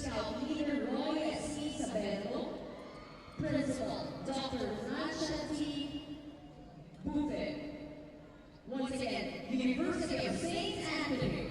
Scout Leader Roy S.E. Sabelo, Principal Dr. Franchati Buffet. Once again, University of St. Anthony.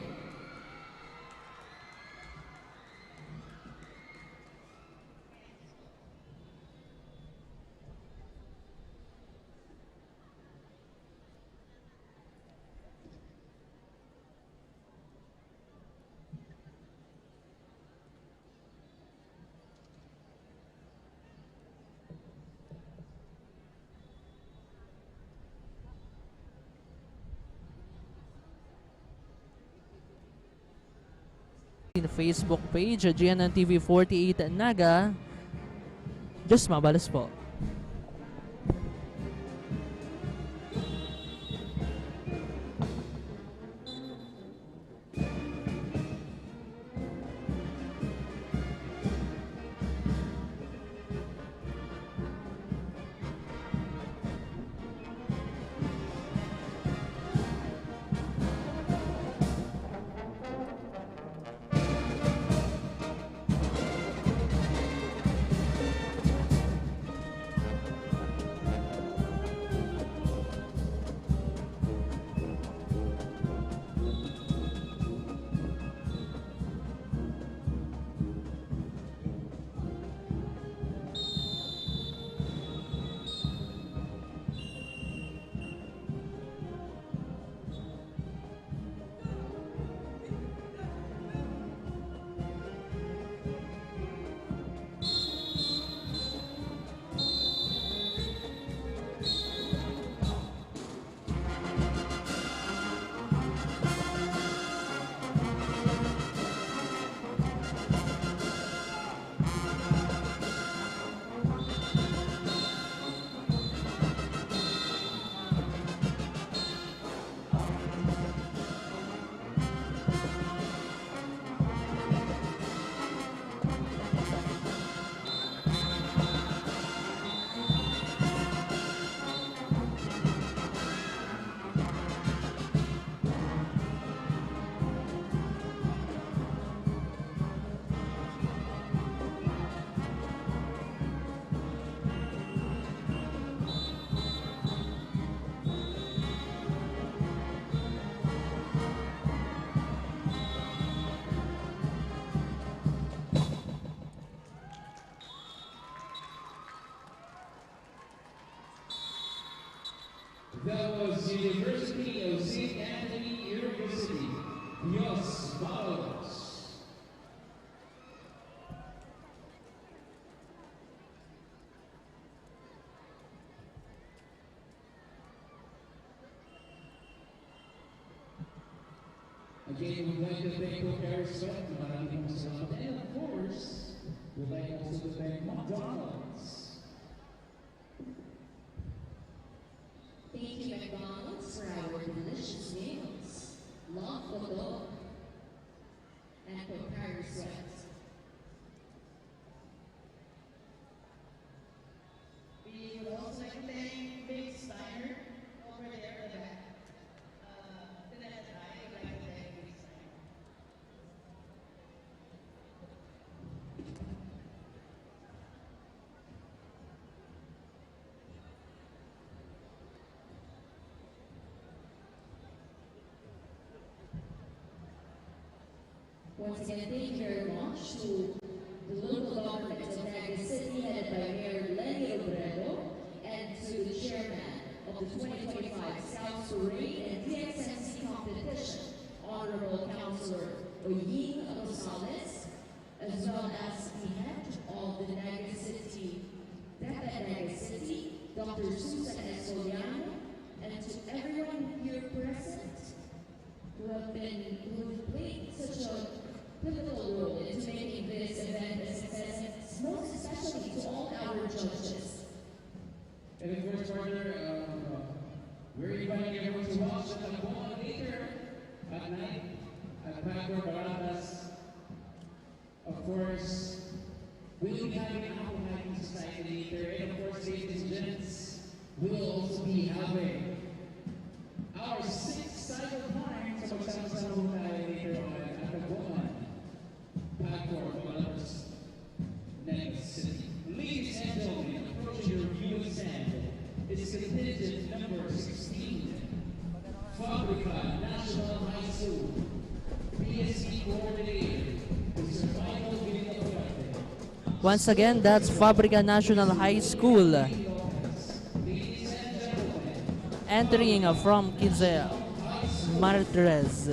Facebook page, GNN TV 48 Naga. Just mabalas po. That was University of St. Anthony University. Dios Bawalos. Again, we'd like to thank CONVERGE, maraming salamat. And of course, we'd like also to thank McDonald's. Thank you, McDonald's, for our delicious meals. Love the dog and prepare sweat. We would also like to thank Big Steiner over there at the back. Vanessa and I would like to thank Big Steiner. Once again, thank you very much to the local government of Naga City, headed by Mayor Lenny Obredo, and to the chairman of the 2025 Scouts Parade and DXMC competition, Honorable Councilor 𝐒𝐏𝐄𝐂𝐈𝐀, as well as the head of the Naga City, Naga City, Dr. Susan Escoliano, and to everyone here present who have played such a pivotal role into making this event a success, most especially to all our judges. And of course, partner, we're inviting everyone to watch the NABUA later at night at Pacor Baratas. Of course, we'll be having an Apple Hiking Society later, and of course, ladies and gents, we'll also be having our 6th cycle climb sa magsama-sama tayo later on at NABUA Pacor Baratas Once again, that's Fabrica National High School. Entering from Quince, Martires,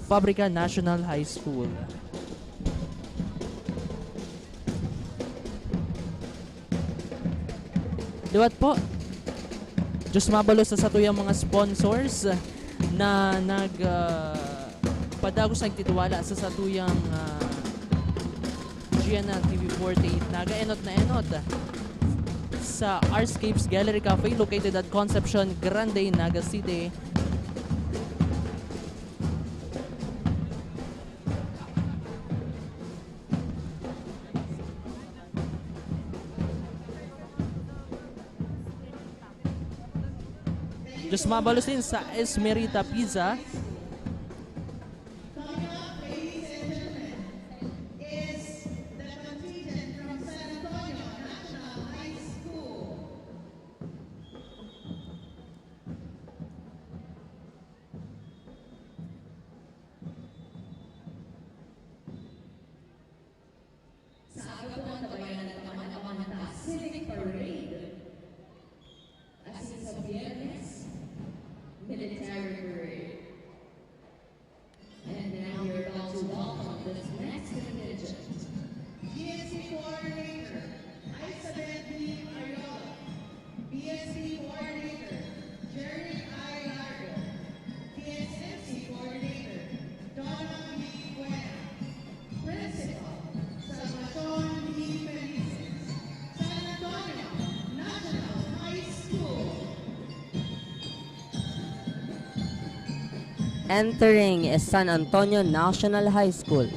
Fabrica National High School. Liwat po. Diyos mabalo sa satuyang mga sponsors na padagos nagtitiwala sa satuyang GNN TV48 Naga enot na enot sa Arscapes Gallery Cafe located at Concepcion Grande, Naga City. Diyos mabalos din sa Esmerita Pizza. Coming up, ladies and gentlemen, is the contingent from San Antonio National High School. Sa aga po ang tabayan ng Amanta Civic Parade. As in sa Biyernes, military parade. And now we're about to welcome this next contingent. GSP Coordinator, 𝐒𝐏𝐄𝐈𝐿. BSP Coordinator, 𝐒𝐿𝐴. DXMC Coordinator, 𝐂𝐎𝐕𝐄𝐄. Principal, Salvatore B. Felices. San Antonio National High School. Entering is San Antonio National High School.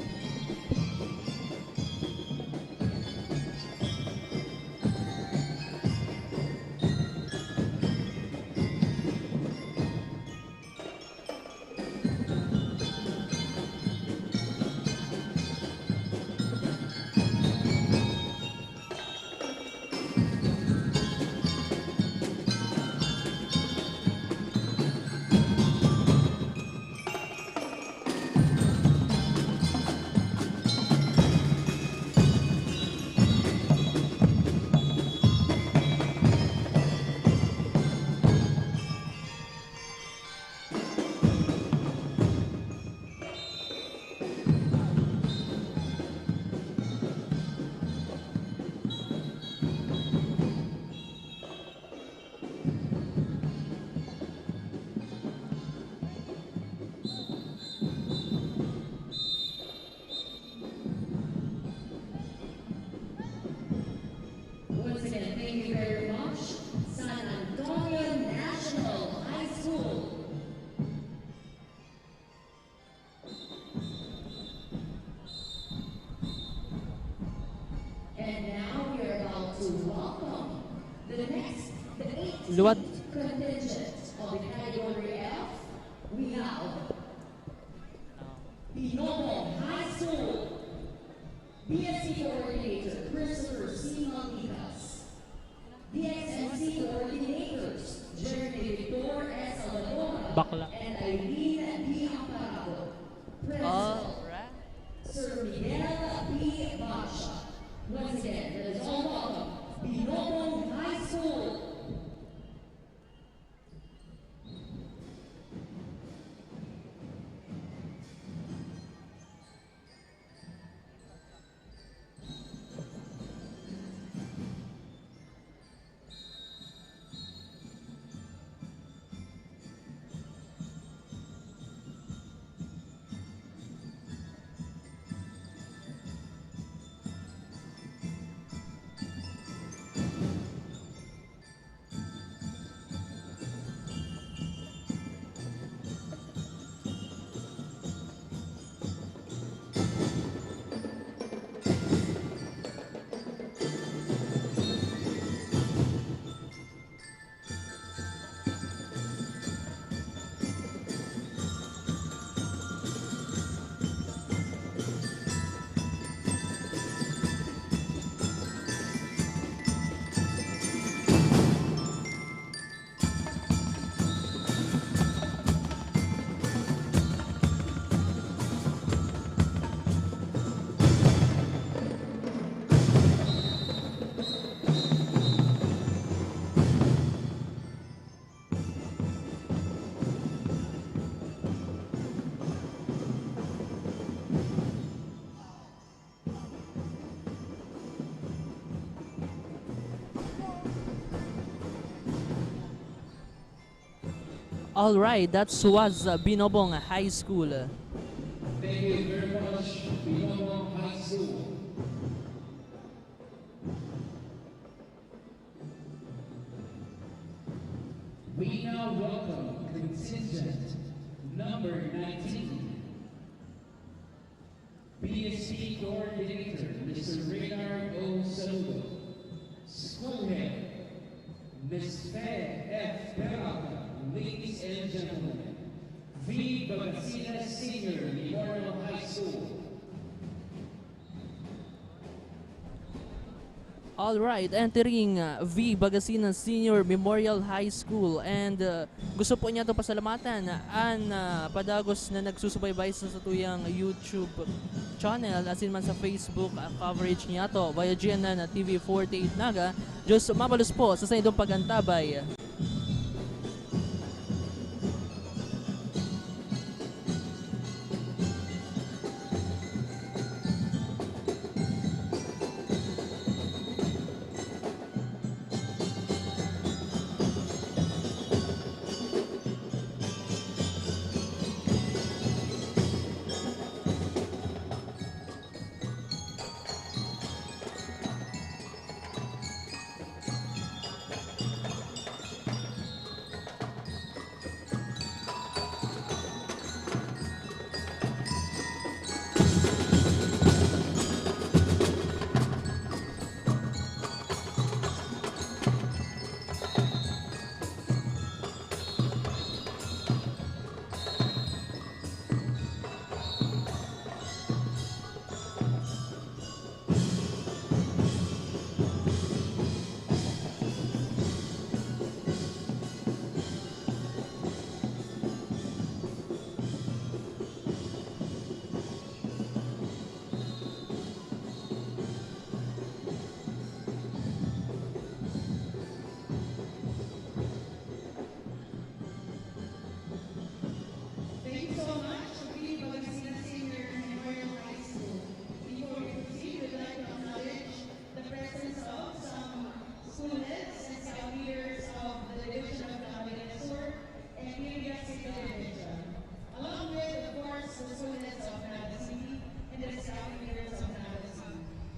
Once again, thank you very much. San Antonio National High School. And now we are about to welcome the 18th Luwat. contingent of the category F. We have Binomo High School. BSC Coordinator, Christopher C. Malditas. DXMC Coordinators, Jeremy Victor S. Salvador, Bakla. and Irene D. Amparo. Principal, Sir Miguel B. Basha. Once again, let us all welcome Binomo High School. Alright, that was Binobong High School. Thank you very much, Binobong High School. We now welcome contingent number 19, BSP Coordinator, Mr. Reynard O. Saludo, School Head, Ms. Fed F. Peralta, ladies and gentlemen, 𝑳𝑰𝑽𝑽𝑬 Senior Memorial High School. Alright, entering 𝑳𝑰𝑽𝑽𝑬 Senior Memorial High School, and gusto po niya ito pasalamatan ang padagos na nagsusubaybay sa tuyang YouTube channel asin man sa Facebook coverage niya to via GNN TV 48 Naga. Diyos mabalos po sa inyo pagantabay.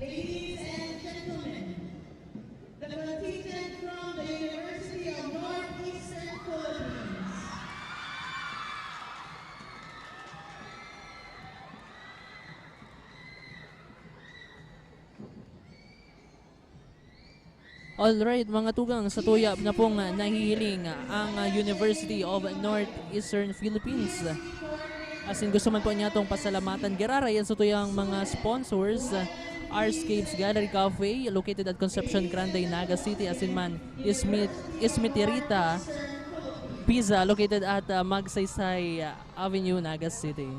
Ladies and gentlemen, the contingent from the University of Northeastern Philippines. Alright mga tugang, sa tuya na pong nahihiling ang University of Northeastern Philippines. Asin gusto man po niya itong pasalamatan girarayan sa tuyang mga sponsors, 𝐒𝐏𝐄𝐄𝐈𝐀 Gallery Cafe located at Concepcion Grande, Naga City, asin man Ismitirita Pizza located at Magsaysay Avenue, Naga City.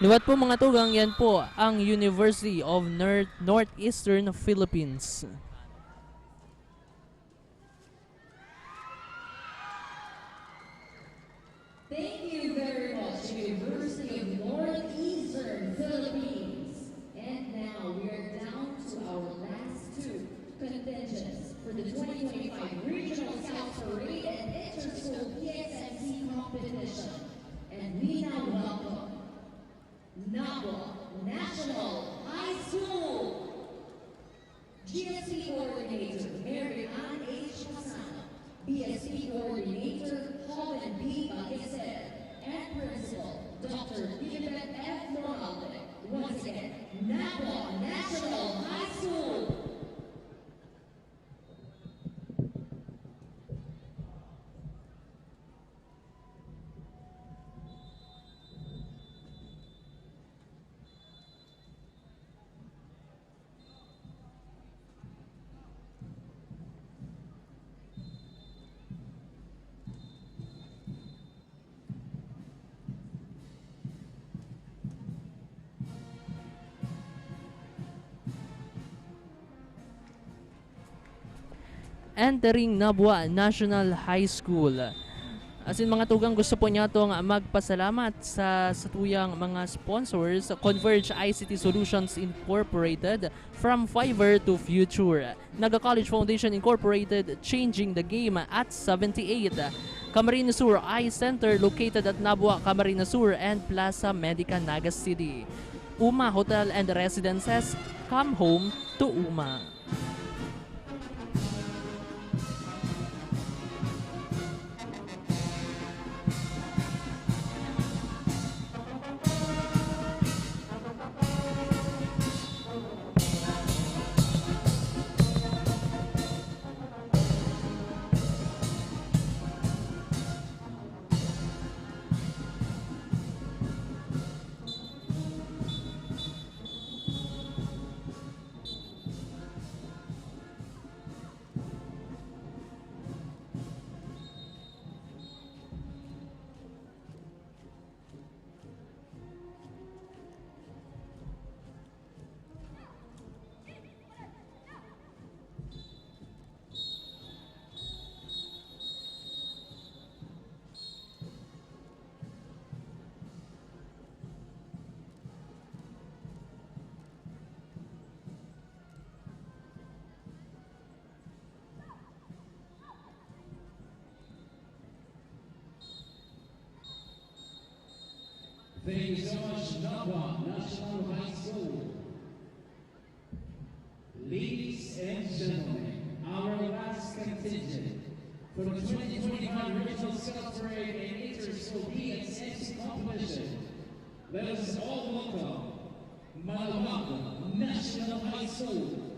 Liwat po mga tugang, yan po ang University of Northeastern Philippines. Thank you very much, University of Northeastern Philippines. And now we are down to our last two contingents for the 2025 Regional South Parade and Inter-School DXMC competition. And we now welcome NABUA National High School GSP Coordinator Mary Ann H. Hassan, BSP Coordinator Holland B. Bagised, and Principal Dr. Elizabeth F. Morales. Once again, NABUA National High School. Entering NABUA National High School. As in mga tugang, gusto po niya itong magpasalamat sa tuyang mga sponsors, CONVERGE ICT Solutions Incorporated, From Fiverr to Future, Naga College Foundation Incorporated, Changing the Game at 78, Camarines Sur Eye Center located at NABUA Camarines Sur and Plaza MEDICA, Naga City, UMA Hotel and Residences, Come Home to UMA. Thank you so much, NABUA National High School. Ladies and gentlemen, our last contingent for the 2025 Regional South Parade and Inter-School DXMC competition. Let us all welcome Malawaga National High School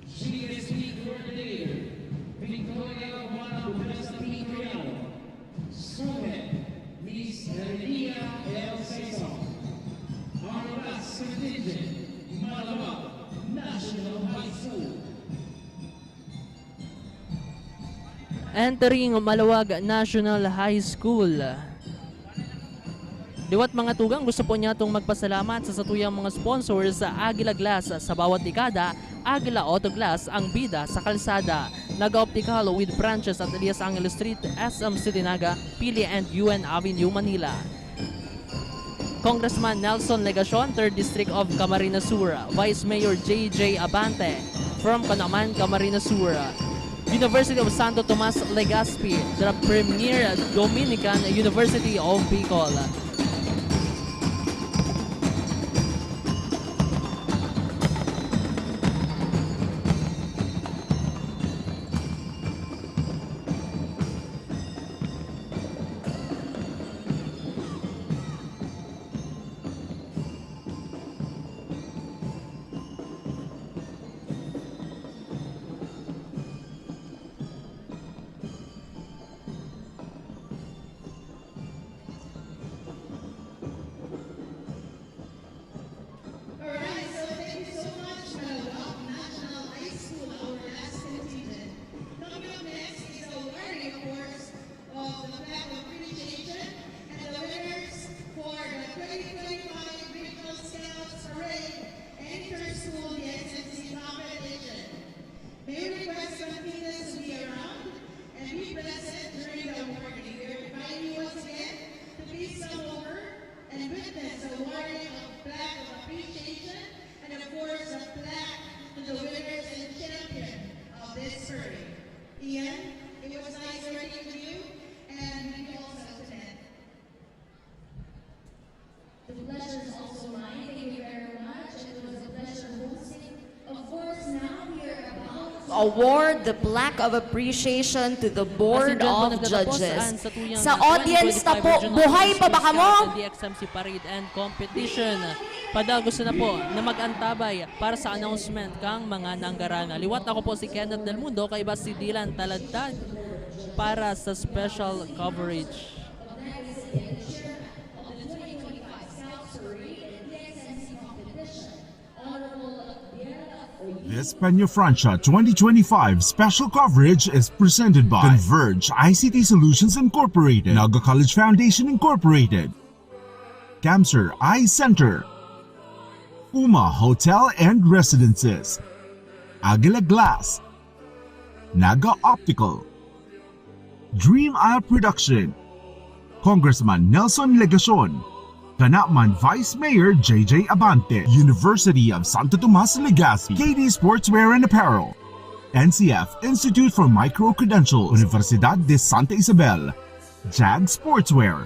GSP Coordinator Victoria Juana Bubesa P. Criado, Schoolhead Miss Elia L. Saison. Our last contingent, Malawaga National High School. Entering Malawaga National High School. Liwat mga tugang, gusto po niya itong magpasalamat sa satuyang mga sponsors sa AGUILA Glass sa bawat dekada, AGUILA Auto Glass ang Bida sa kalsada, Naga OPTICAL with branches at Elias Street, SM City Naga, PILI and UN Avenue, Manila. Congressman Nelson Legacion, 3rd District of Camarines Sur, Vice Mayor J.J. Abante from CANAMAN, Camarines Sur. University of Santo Tomas-LEGAZPI, the premier Dominican University of Bicol. award the plaque of appreciation to the Board of Judges. Sa audience na po, buhay pa ba kamo? DXMC Parade and Competition. Gusto na po na mag-antabay para sa announcement kang mga nanggarana. Liwat ako po si Kenneth Del Mundo, kaiba si Dylan Taladtad para sa special coverage. The España Francia 2025 special coverage is presented by CONVERGE ICT Solutions Incorporated, Naga College Foundation Incorporated, Camser Eye Center, Puma Hotel and Residences, Aguila Glass, Naga Optical, Dream Eye Production, Congressman Nelson Legacion, CANAMAN Vice Mayor J.J. Abante, University of Santo Tomas-LEGAZPI, KD Sportswear and Apparel, NCF Institute for Micro-Credentials, Universidad de Santa Isabel, JAG Sportswear,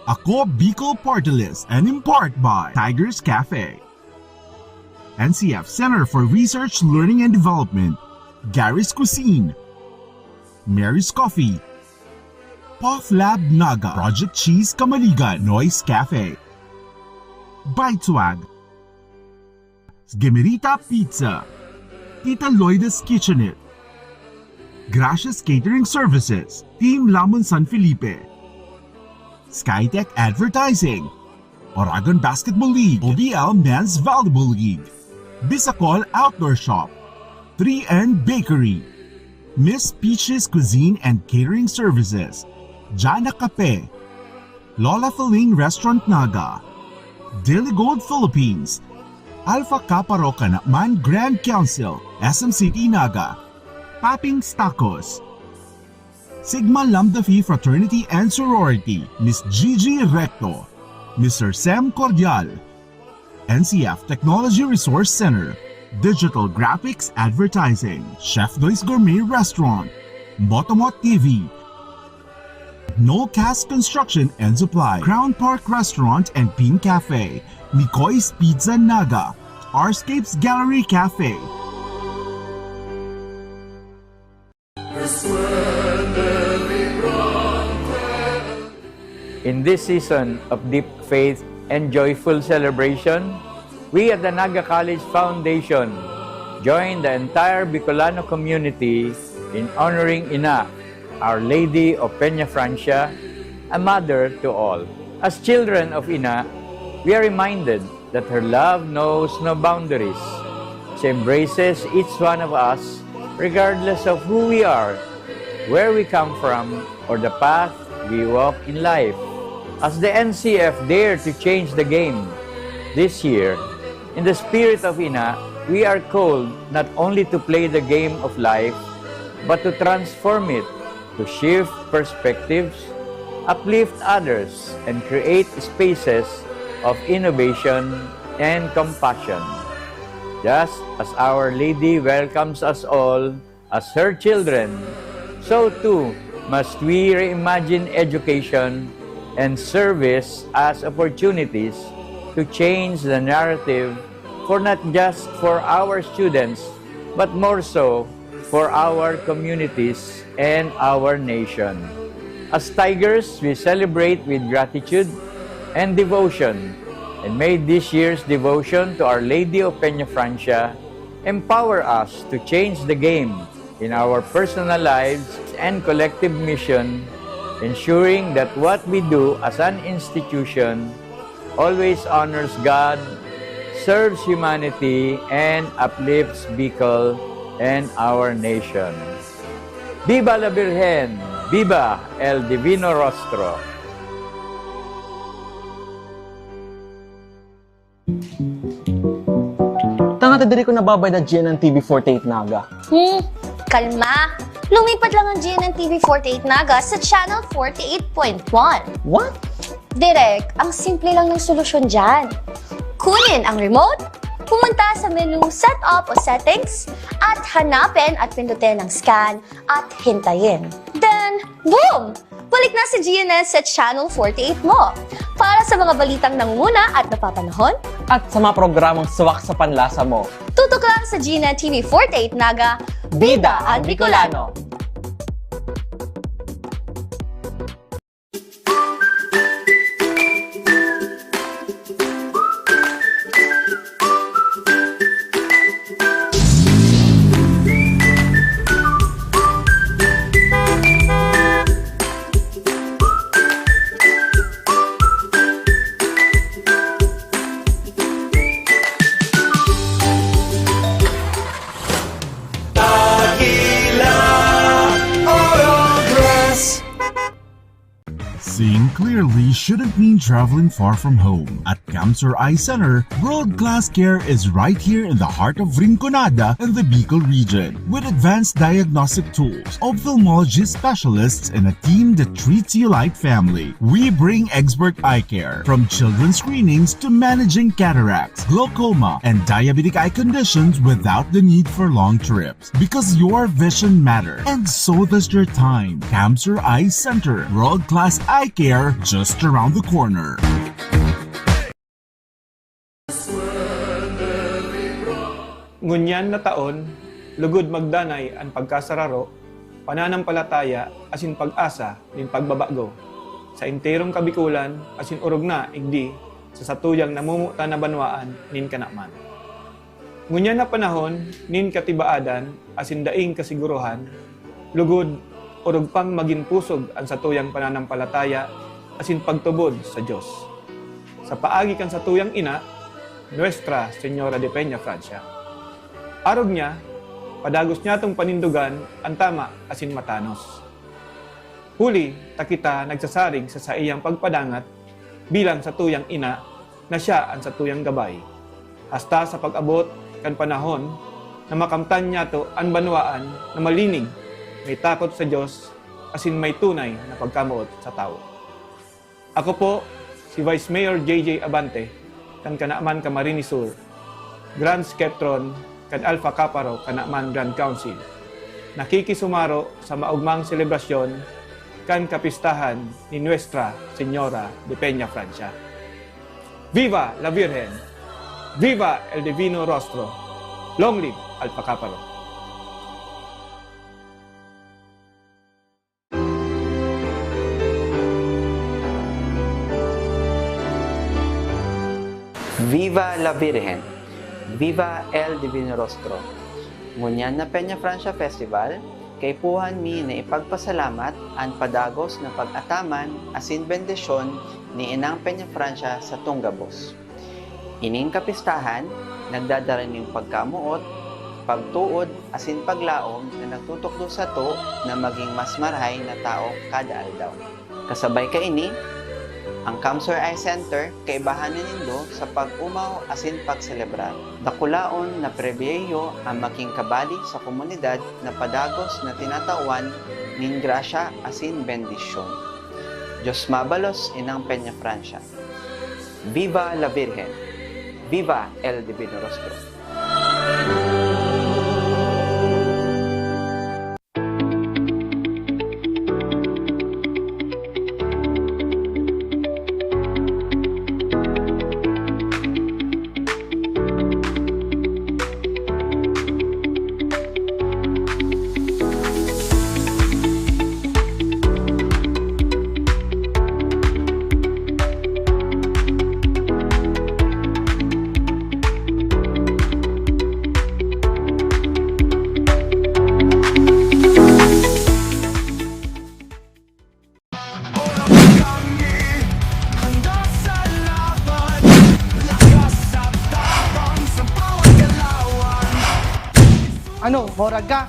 Ako Bicol Party List, and in part by Tigers Cafe, NCF Center for Research, Learning and Development, Gary's Cuisine, Mary's Coffee, Puff Lab Naga, Project Cheese Kamaligan, Noise Cafe, Bite Swag, Gemerita Pizza, Tita Loida's Kitchenette, Gracias Catering Services, Team Lamon San Felipe, Skytech Advertising, Oragon Basketball League, OBL Men's Volleyball League, Bisacol Outdoor Shop, 3N Bakery, Miss Peach's Cuisine and Catering Services, Jana Cafe, Lola Feling Restaurant Naga, Daily Gold Philippines, Alpha Kappa Rocanatman Grand Council, SM City Naga, Papping's Tacos, Sigma Lambda Phi Fraternity and Sorority, Miss Gigi Recto, Mr. Sam Cordial, NCF Technology Resource Center, Digital Graphics Advertising, Chef Doy's Gourmet Restaurant, Motomot TV, No Cast Construction and Supply, Crown Park Restaurant and Pin Cafe, Mikoy's Pizza Naga, Arscapes Gallery Cafe. In this season of deep faith and joyful celebration, we at the Naga College Foundation join the entire Bicolano community in honoring Ina, Our Lady of Peña Francia, a mother to all. As children of Ina, we are reminded that her love knows no boundaries. She embraces each one of us regardless of who we are, where we come from, or the path we walk in life. As the NCF dare to change the game this year, in the spirit of Ina, we are called not only to play the game of life, but to transform it, to shift perspectives, uplift others, and create spaces of innovation and compassion. Just as Our Lady welcomes us all as her children, so too must we reimagine education and service as opportunities to change the narrative for not just for our students, but more so for our communities and our nation. As Tigers, we celebrate with gratitude and devotion, and may this year's devotion to Our Lady of Peña Francia empower us to change the game in our personal lives and collective mission, ensuring that what we do as an institution always honors God, serves humanity, and uplifts Bicol and our nation. Viva la Virgen! Viva el Divino Rostro! Tanga diri ko nababay na GNN TV48 Naga. Kalma! Lumipat lang ang GNN TV48 Naga sa Channel 48.1. What? Direk, ang simple lang ng solusyon dyan. Kunin ang remote, pumunta sa menu Setup o Settings, at hanapin at pindutin ang scan at hintayin. Then, boom! Balik na si GNN sa Channel 48 mo. Para sa mga balitang nangunguna at napapanahon, At sa mga programang suwak sa panlasa mo. tutok lang sa GNN TV 48 Naga Bida ang Bicolano! Seeing clearly shouldn't mean traveling far from home. At Cancer Eye Center, world-class care is right here in the heart of Rinconada and the Bicol region. With advanced diagnostic tools, ophthalmology specialists, and a team that treats you like family, we bring expert eye care. From children's screenings to managing cataracts, glaucoma, and diabetic eye conditions without the need for long trips. Because your vision matters, and so does your time. Cancer Eye Center, world-class eye care just around the corner. Ngunyan na taon, lugod magdanay ang pagkasararo, pananampalataya asin pag-asa nin pagbabago. Sa enterong kabikulan asin urog na igdi sa satuyang namumuta na banwaan nin kanaman. Ngunyan na panahon nin katibaadan asin daing kasiguruhan, lugod urog pang maging pusog ang satuyang pananampalataya asin pagtubod sa Diyos. Sa paagi kan satuyang ina, Nuestra Señora de Peña Francia. Arog niya, padagos niya tong panindugan ang tama asin matanos. Huli, takita nagsasarig sa iyang pagpadangat bilang satuyang ina na siya ang satuyang gabay. Hasta sa pag-abot kan panahon na makamtan niya to ang banwaan na malinig, may takot sa Diyos, asin may tunay na pagkamuot sa tao. Ako po, si Vice Mayor J.J. Abante, kan Kanaman Camarines Sur, Grand Skeptron, kan Alpha Kaparo, Kanaman Grand Council. Nakikisumaro sa maugmang selebrasyon kan kapistahan ni Nuestra Señora de Peña Francia. Viva la Virgen! Viva el Divino Rostro! Long live Alpha Kaparo! Viva la Virgen! Viva el Divino Rostro! Ngunyan na Peña Francia Festival, kay puhan mi na ipagpasalamat ang padagos na pag-ataman asin bendisyon ni Inang Peña Francia sa Tunggabos. Ining kapistahan, nagdadala ning pagkamuot, pagtuod asin paglaom na nagtutukdo sa to na maging mas marhay na tao kada aldaw. Kasabay ka ini, ang Cancer Eye Center kaibahanan nindo sa pag-umaw asin pagselebrar. Dakulaon na prebiyeyo ang making kabali sa komunidad na padagos na tinatawan nin grasya asin bendisyon. Diyos mabalos Inang Peña Francia. Viva la Virgen! Viva el Divino Rostro! Ano, horag ka?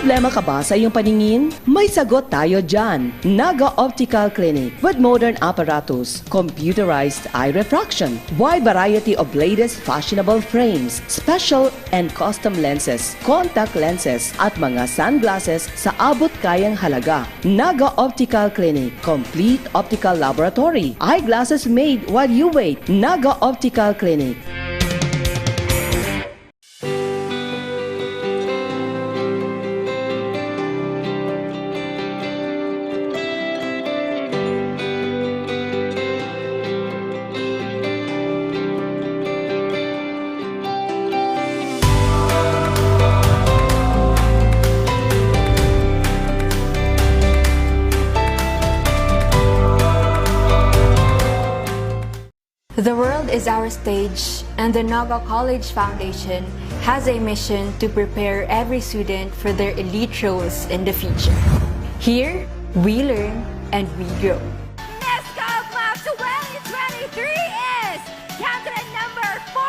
problema ka ba sa iyong paningin? May sagot tayo dyan. Naga Optical Clinic with modern apparatus, computerized eye refraction, wide variety of latest fashionable frames, special and custom lenses, contact lenses at mga sunglasses sa abot kayang halaga. Naga Optical Clinic, complete optical laboratory, eyeglasses made while you wait. Naga Optical Clinic. The world is our stage, and the Naga College Foundation has a mission to prepare every student for their elite roles in the future. Here, we learn and we grow. MEDICA Class 2023 is candidate number 14,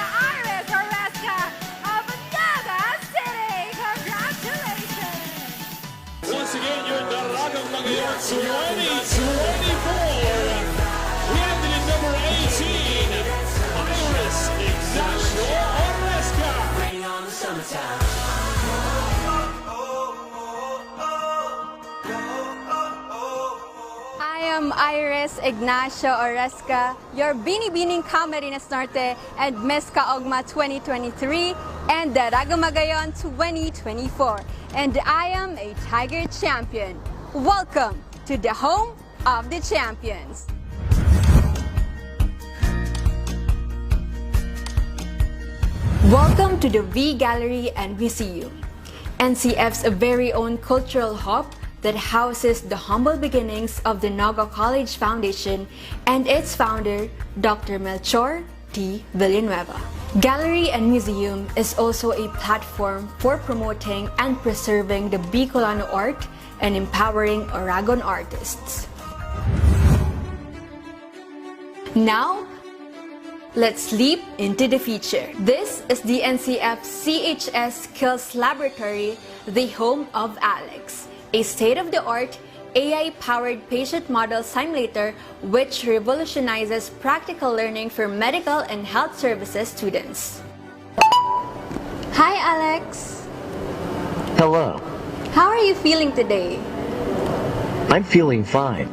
Iris Oresca of Naga City. Congratulations! Once again, your Daragang Magayon 2024. Candidate number 18, Iris Oresca. Bring on the summertime. I am Iris Ignacio Oresca, your Binibining Camarines Norte and Miss Kaogma 2023 and Daragang Magayon 2024. And I am a Tiger champion. Welcome to the home of the champions. Welcome to the V Gallery and Museum, NCF's very own cultural hub that houses the humble beginnings of the Naga College Foundation and its founder, Dr. Melchor T. Villanueva. Gallery and Museum is also a platform for promoting and preserving the Bicolano art and empowering Oragon artists. Now, let's leap into the future. This is the NCF CHS Skills Laboratory, the home of Alex, a state-of-the-art AI-powered patient model simulator which revolutionizes practical learning for medical and health services students. Hi, Alex. Hello. How are you feeling today? I'm feeling fine.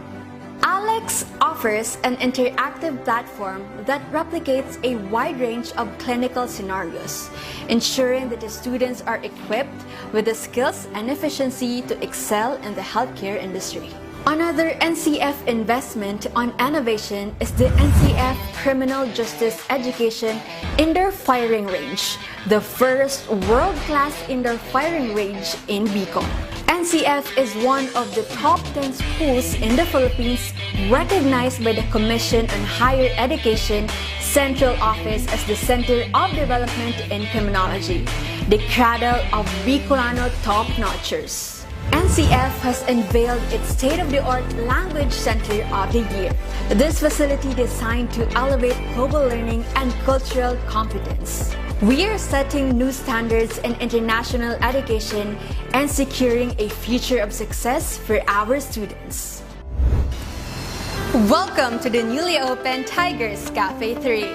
Alex offers an interactive platform that replicates a wide range of clinical scenarios, ensuring that the students are equipped with the skills and efficiency to excel in the healthcare industry. Another NCF investment on innovation is the NCF Criminal Justice Education Indoor Firing Range, the first world-class indoor firing range in Bicol. NCF is one of the top 10 schools in the Philippines recognized by the Commission on Higher Education Central Office as the Center of Development in Criminology, the cradle of Bicolano top-notchers. NCF has unveiled its state-of-the-art Language Center of the Year. This facility designed to elevate global learning and cultural competence. We are setting new standards in international education and securing a future of success for our students. Welcome to the newly opened Tigers Cafe 3.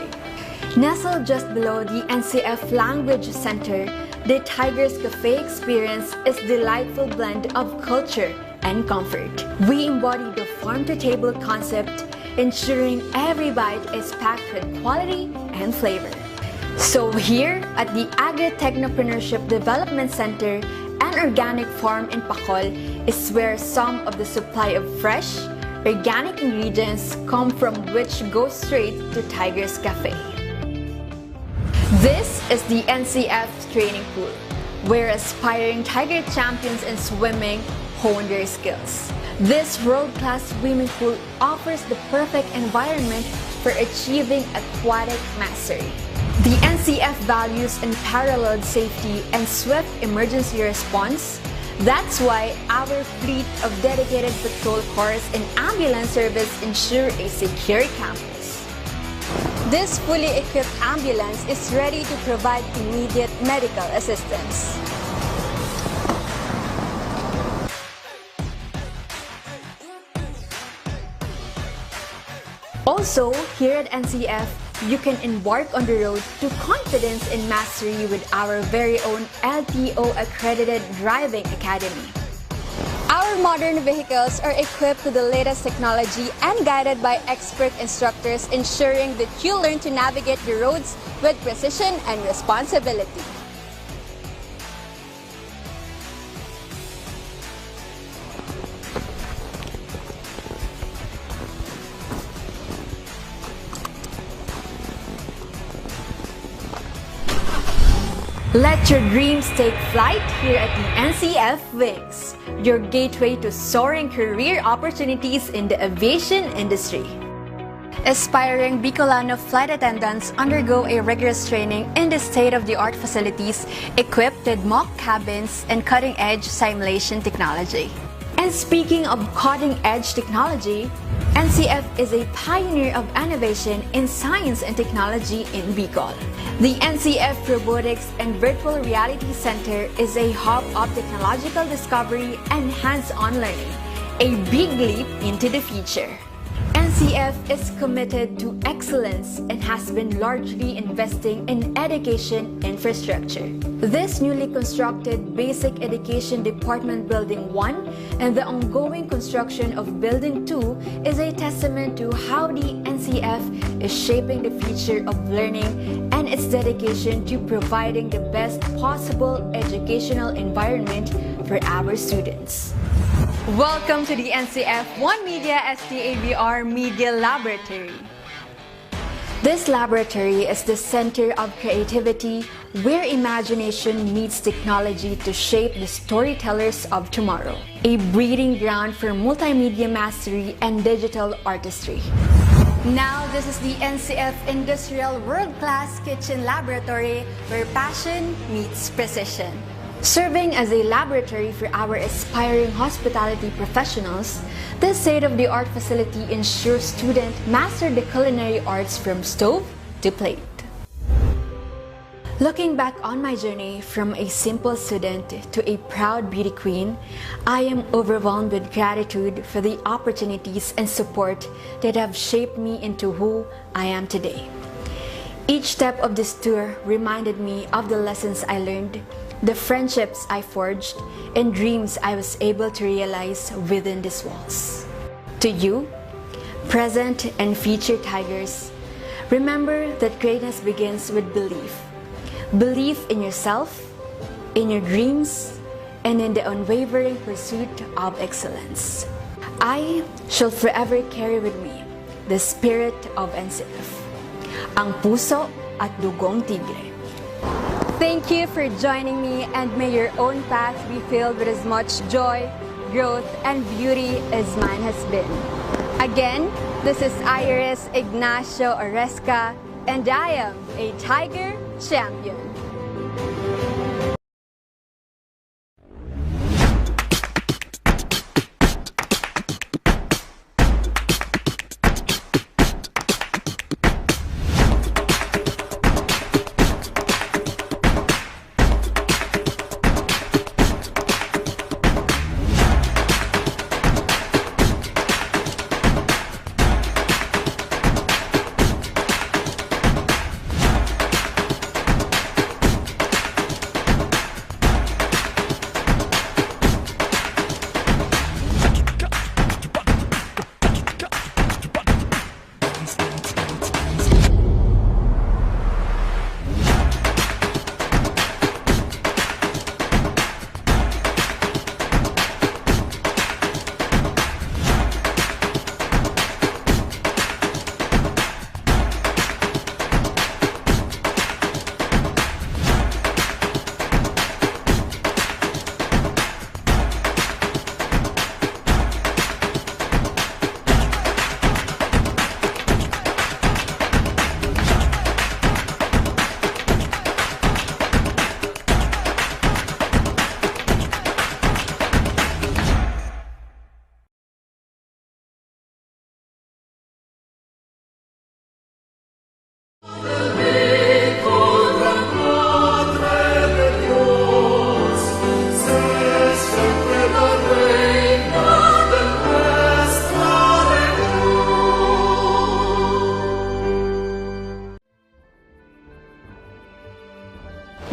Nestled just below the NCF Language Center, the Tigers Cafe experience is a delightful blend of culture and comfort. We embody the farm-to-table concept, ensuring every bite is packed with quality and flavor. So here at the Agri-Technopreneurship Development Center, an organic farm in Bicol is where some of the supply of fresh, organic ingredients come from, which go straight to Tigers Cafe. This is the NCF training pool, where aspiring Tiger champions in swimming hone their skills. This world-class swimming pool offers the perfect environment for achieving aquatic mastery. The NCF values unparalleled safety and swift emergency response. That's why our fleet of dedicated patrol cars and ambulance service ensure a secure campus. This fully equipped ambulance is ready to provide immediate medical assistance. Also, here at NCF, you can embark on the road to confidence and mastery with our very own LTO-accredited driving academy. Our modern vehicles are equipped with the latest technology and guided by expert instructors, ensuring that you learn to navigate the roads with precision and responsibility. Let your dreams take flight here at the NCF Wings, your gateway to soaring career opportunities in the aviation industry. Aspiring Bicolano flight attendants undergo a rigorous training in the state-of-the-art facilities equipped with mock cabins and cutting-edge simulation technology. And speaking of cutting-edge technology, NCF is a pioneer of innovation in science and technology in Bicol. The NCF Robotics and Virtual Reality Center is a hub of technological discovery and hands-on learning, a big leap into the future. NCF is committed to excellence and has been largely investing in education infrastructure. This newly constructed Basic Education Department Building 1 and the ongoing construction of Building 2 is a testament to how the NCF is shaping the future of learning and its dedication to providing the best possible educational environment for our students. Welcome to the NCF One Media STABR Media Laboratory. This laboratory is the center of creativity where imagination meets technology to shape the storytellers of tomorrow. A breeding ground for multimedia mastery and digital artistry. Now, this is the NCF Industrial World-Class Kitchen Laboratory where passion meets precision. Serving as a laboratory for our aspiring hospitality professionals, this state-of-the-art facility ensures students master the culinary arts from stove to plate. Looking back on my journey from a simple student to a proud beauty queen, I am overwhelmed with gratitude for the opportunities and support that have shaped me into who I am today. Each step of this tour reminded me of the lessons I learned, the friendships I forged, and dreams I was able to realize within these walls. To you, present and future Tigers, remember that greatness begins with belief. Belief in yourself, in your dreams, and in the unwavering pursuit of excellence. I shall forever carry with me the spirit of NCF, ang puso at dugong tigre. Thank you for joining me, and may your own path be filled with as much joy, growth, and beauty as mine has been. Again, this is Iris Ignacio Oresca, and I am a Tiger Champion.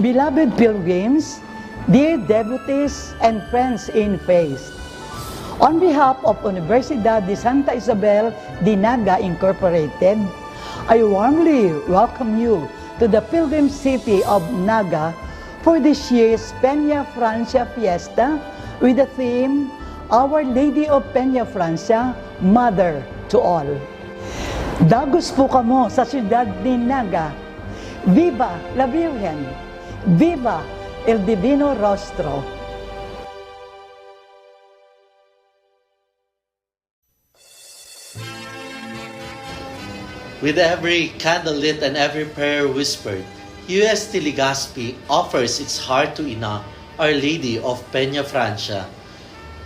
Beloved pilgrims, dear devotees and friends in faith, on behalf of Universidad de Santa Isabel de Naga Incorporated, I warmly welcome you to the pilgrim city of Naga for this year's Peña Francia Fiesta with the theme, Our Lady of Peña Francia, Mother to All. Dagos po kamo sa siyudad ni Naga. Viva la Virgen! Viva el Divino Rostro! With every candle lit and every prayer whispered, UST Legazpi offers its heart to Ina, Our Lady of Peña Francia.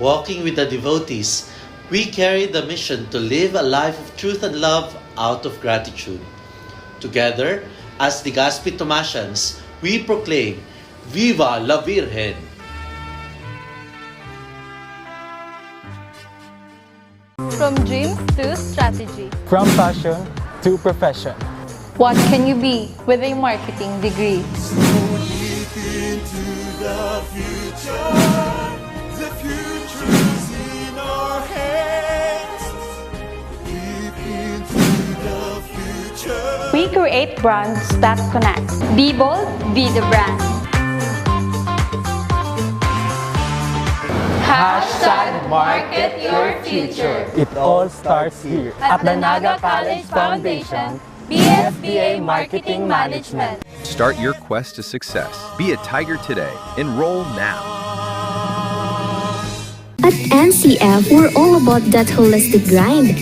Walking with the devotees, we carry the mission to live a life of truth and love out of gratitude. Together, as Legazpi Tomasians, we proclaim, Viva la Virgen! From dreams to strategy. From passion to profession. What can you be with a marketing degree? The future's in our hands. Deep into the future. We create brands that connect. Be bold, be the brand. Hashtag market your future. It all starts here At the Naga College Foundation, BSBA Marketing Management. Start your quest to success. Be a Tiger today. Enroll now. At NCF, we're all about that holistic grind.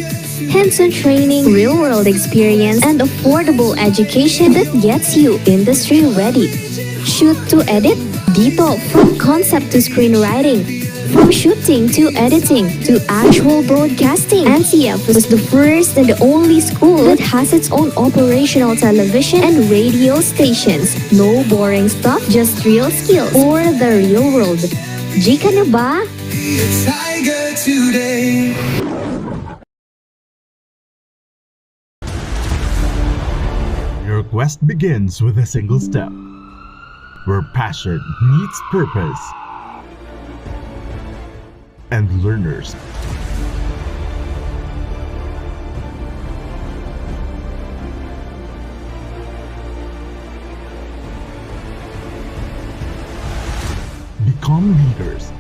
Hands-on training, real-world experience, and affordable education that gets you industry ready. Shoot to edit, dito from concept to screenwriting. From shooting to editing to actual broadcasting, NCF is the first and the only school that has its own operational television and radio stations. No boring stuff, just real skills for the real world. Jika na ba? Tiger today. Your quest begins with a single step, where passion meets purpose, and learners become leaders.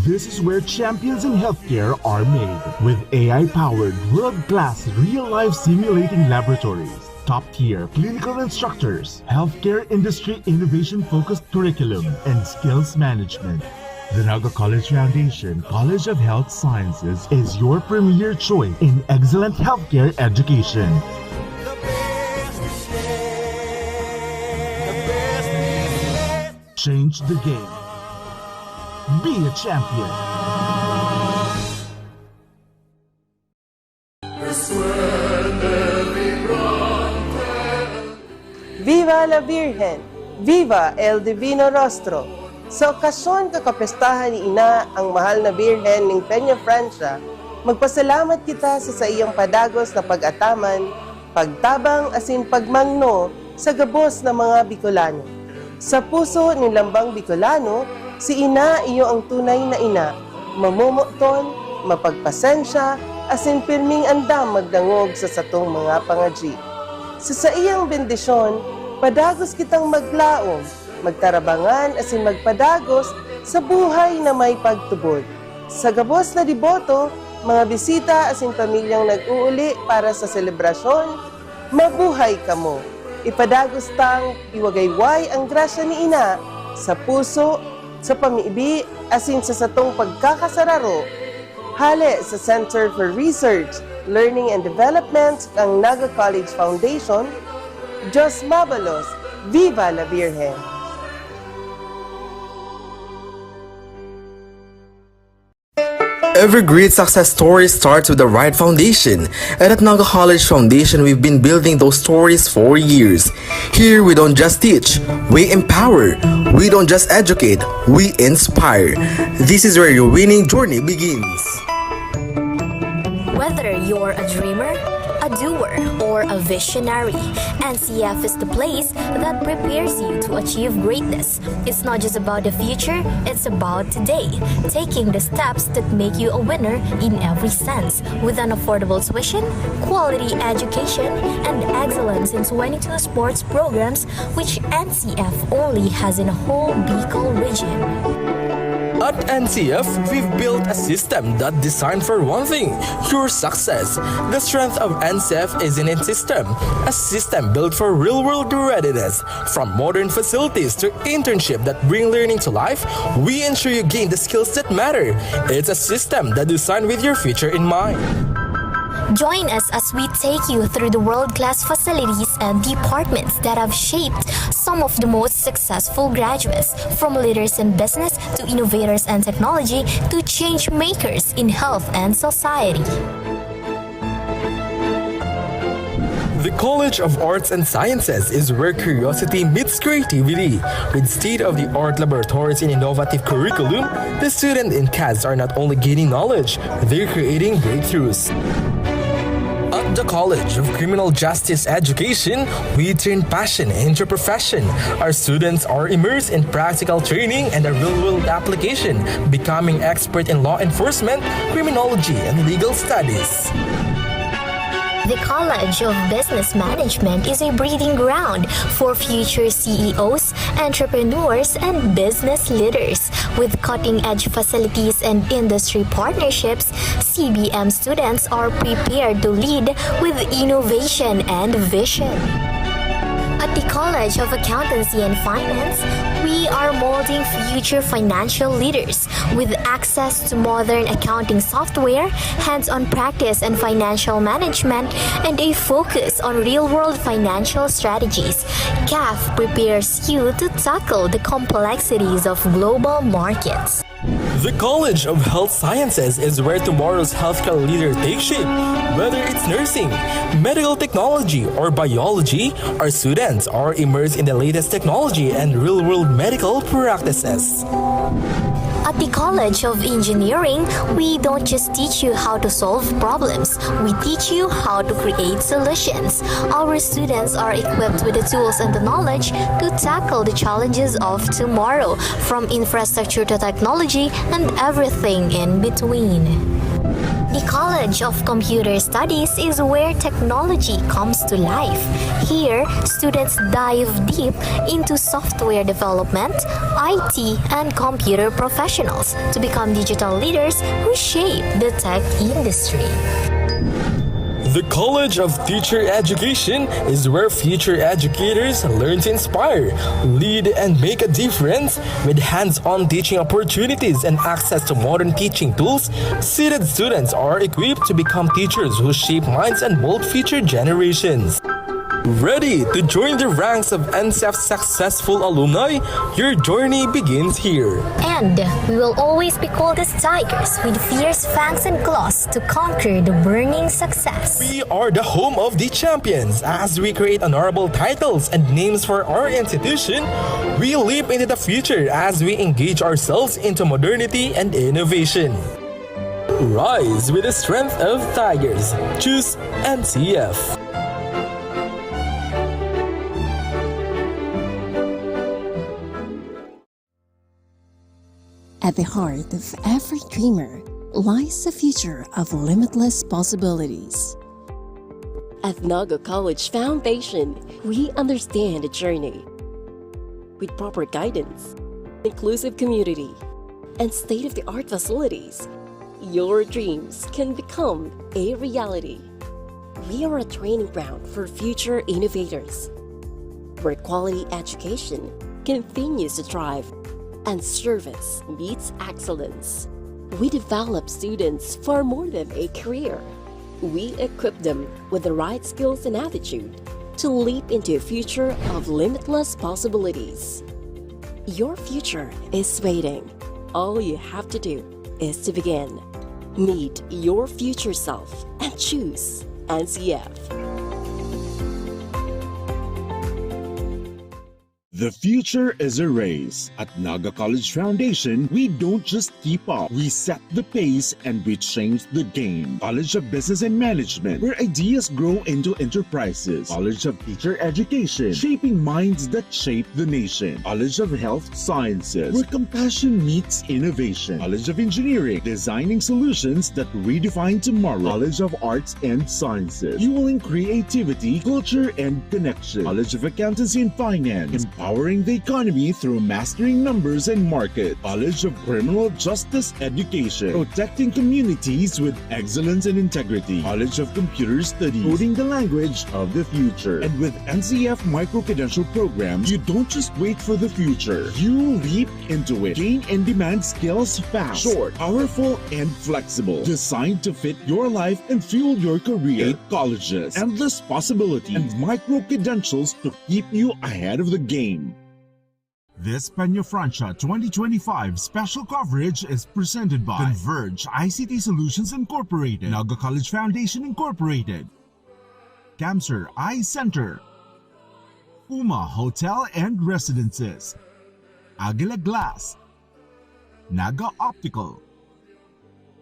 This is where champions in healthcare are made, with AI-powered, world-class, real-life simulating laboratories, top-tier clinical instructors, healthcare industry innovation-focused curriculum, and skills management. The Naga College Foundation College of Health Sciences is your premier choice in excellent healthcare education. Change the game. Be a champion. Viva la Virgen! Viva el Divino Rostro! Sa okasyon kakapestahan ni Ina ang mahal na Birhen ng Peña Francia, magpasalamat kita sa iyang padagos na pag-ataman, pagtabang asin pagmangno sa gabos ng mga Bicolano. Sa puso ni Lambang Bicolano, si Ina iyo ang tunay na ina, mamumuton, mapagpasensya, asin pirming andam magdangog sa satong mga pangadji. Sa iyang bendisyon, padagos kitang maglaom, magtarabangan asin magpadagos sa buhay na may pagtubod. Sa gabos na deboto, mga bisita asin pamilyang nag-uuli para sa selebrasyon, mabuhay kamo. Ipadagos tang iwagayway ang grasya ni Ina sa puso, sa pamiibi, asin sa satong pagkakasararo. Hale sa Center for Research, Learning and Development ang Naga College Foundation. Diyos mabalos, Viva la Virgen! Every great success story starts with the right foundation, and at Naga College Foundation, we've been building those stories for years. Here, we don't just teach, we empower. We don't just educate, we inspire. This is where your winning journey begins. Whether you're a dreamer, a doer, or a visionary. NCF is the place that prepares you to achieve greatness. It's not just about the future, it's about today, taking the steps that make you a winner in every sense, with an affordable tuition, quality education, and excellence in 22 sports programs, which NCF only has in a whole Bicol region. At NCF, we've built a system that designed for one thing, your success. The strength of NCF is in its system, a system built for real-world readiness. From modern facilities to internship that bring learning to life, we ensure you gain the skills that matter. It's a system that designed with your future in mind. Join us as we take you through the world-class facilities and departments that have shaped some of the most successful graduates, from leaders in business to innovators and technology to change makers in health and society. The College of Arts and Sciences is where curiosity meets creativity. With state-of-the-art laboratories and innovative curriculum, the students in CAS are not only gaining knowledge, they're creating breakthroughs. At the College of Criminal Justice Education, we turn passion into profession. Our students are immersed in practical training and a real-world application, becoming expert in law enforcement, criminology, and legal studies. The College of Business Management is a breeding ground for future CEOs, entrepreneurs, and business leaders. With cutting-edge facilities and industry partnerships, CBM students are prepared to lead with innovation and vision. At the College of Accountancy and Finance, we are molding future financial leaders with access to modern accounting software, hands-on practice and financial management, and a focus on real-world financial strategies. CAF prepares you to tackle the complexities of global markets. The College of Health Sciences is where tomorrow's healthcare leader takes shape. Whether it's nursing, medical technology, or biology, our students are immersed in the latest technology and real-world medical practices. At the College of Engineering, we don't just teach you how to solve problems, we teach you how to create solutions. Our students are equipped with the tools and the knowledge to tackle the challenges of tomorrow, from infrastructure to technology and everything in between. The College of Computer Studies is where technology comes to life. Here, students dive deep into software development, IT, and computer professionals to become digital leaders who shape the tech industry. The College of Teacher Education is where future educators learn to inspire, lead, and make a difference. With hands-on teaching opportunities and access to modern teaching tools, seated students are equipped to become teachers who shape minds and mold future generations. Ready to join the ranks of NCF's successful alumni? Your journey begins here. And we will always be called as tigers with fierce fangs and claws to conquer the burning success. We are the home of the champions. As we create honorable titles and names for our institution, we leap into the future as we engage ourselves into modernity and innovation. Rise with the strength of tigers. Choose NCF. At the heart of every dreamer lies the future of limitless possibilities. At Naga College Foundation, we understand the journey. With proper guidance, inclusive community, and state-of-the-art facilities, your dreams can become a reality. We are a training ground for future innovators, where quality education continues to thrive and service meets excellence. We develop students for more than a career. We equip them with the right skills and attitude to leap into a future of limitless possibilities. Your future is waiting. All you have to do is to begin. Meet your future self and choose NCF. The future is a race. At Naga College Foundation, we don't just keep up, we set the pace and we change the game. College of Business and Management, where ideas grow into enterprises. College of Teacher Education, shaping minds that shape the nation. College of Health Sciences, where compassion meets innovation. College of Engineering, designing solutions that redefine tomorrow. College of Arts and Sciences, fueling creativity, culture, and connection. College of Accountancy and Finance, empowering the economy through mastering numbers and markets. College of Criminal Justice Education, protecting communities with excellence and integrity. College of Computer Studies, coding the language of the future. And with NCF micro-credential programs, you don't just wait for the future, you leap into it. Gain and demand skills fast, short, powerful, and flexible. Designed to fit your life and fuel your career. 8 colleges, endless possibilities, and micro-credentials to keep you ahead of the game. This Peña Francia 2025 special coverage is presented by CONVERGE ICT Solutions Incorporated, Naga College Foundation Incorporated, Cancer Eye Center, Puma Hotel and Residences, Aguila Glass, Naga Optical,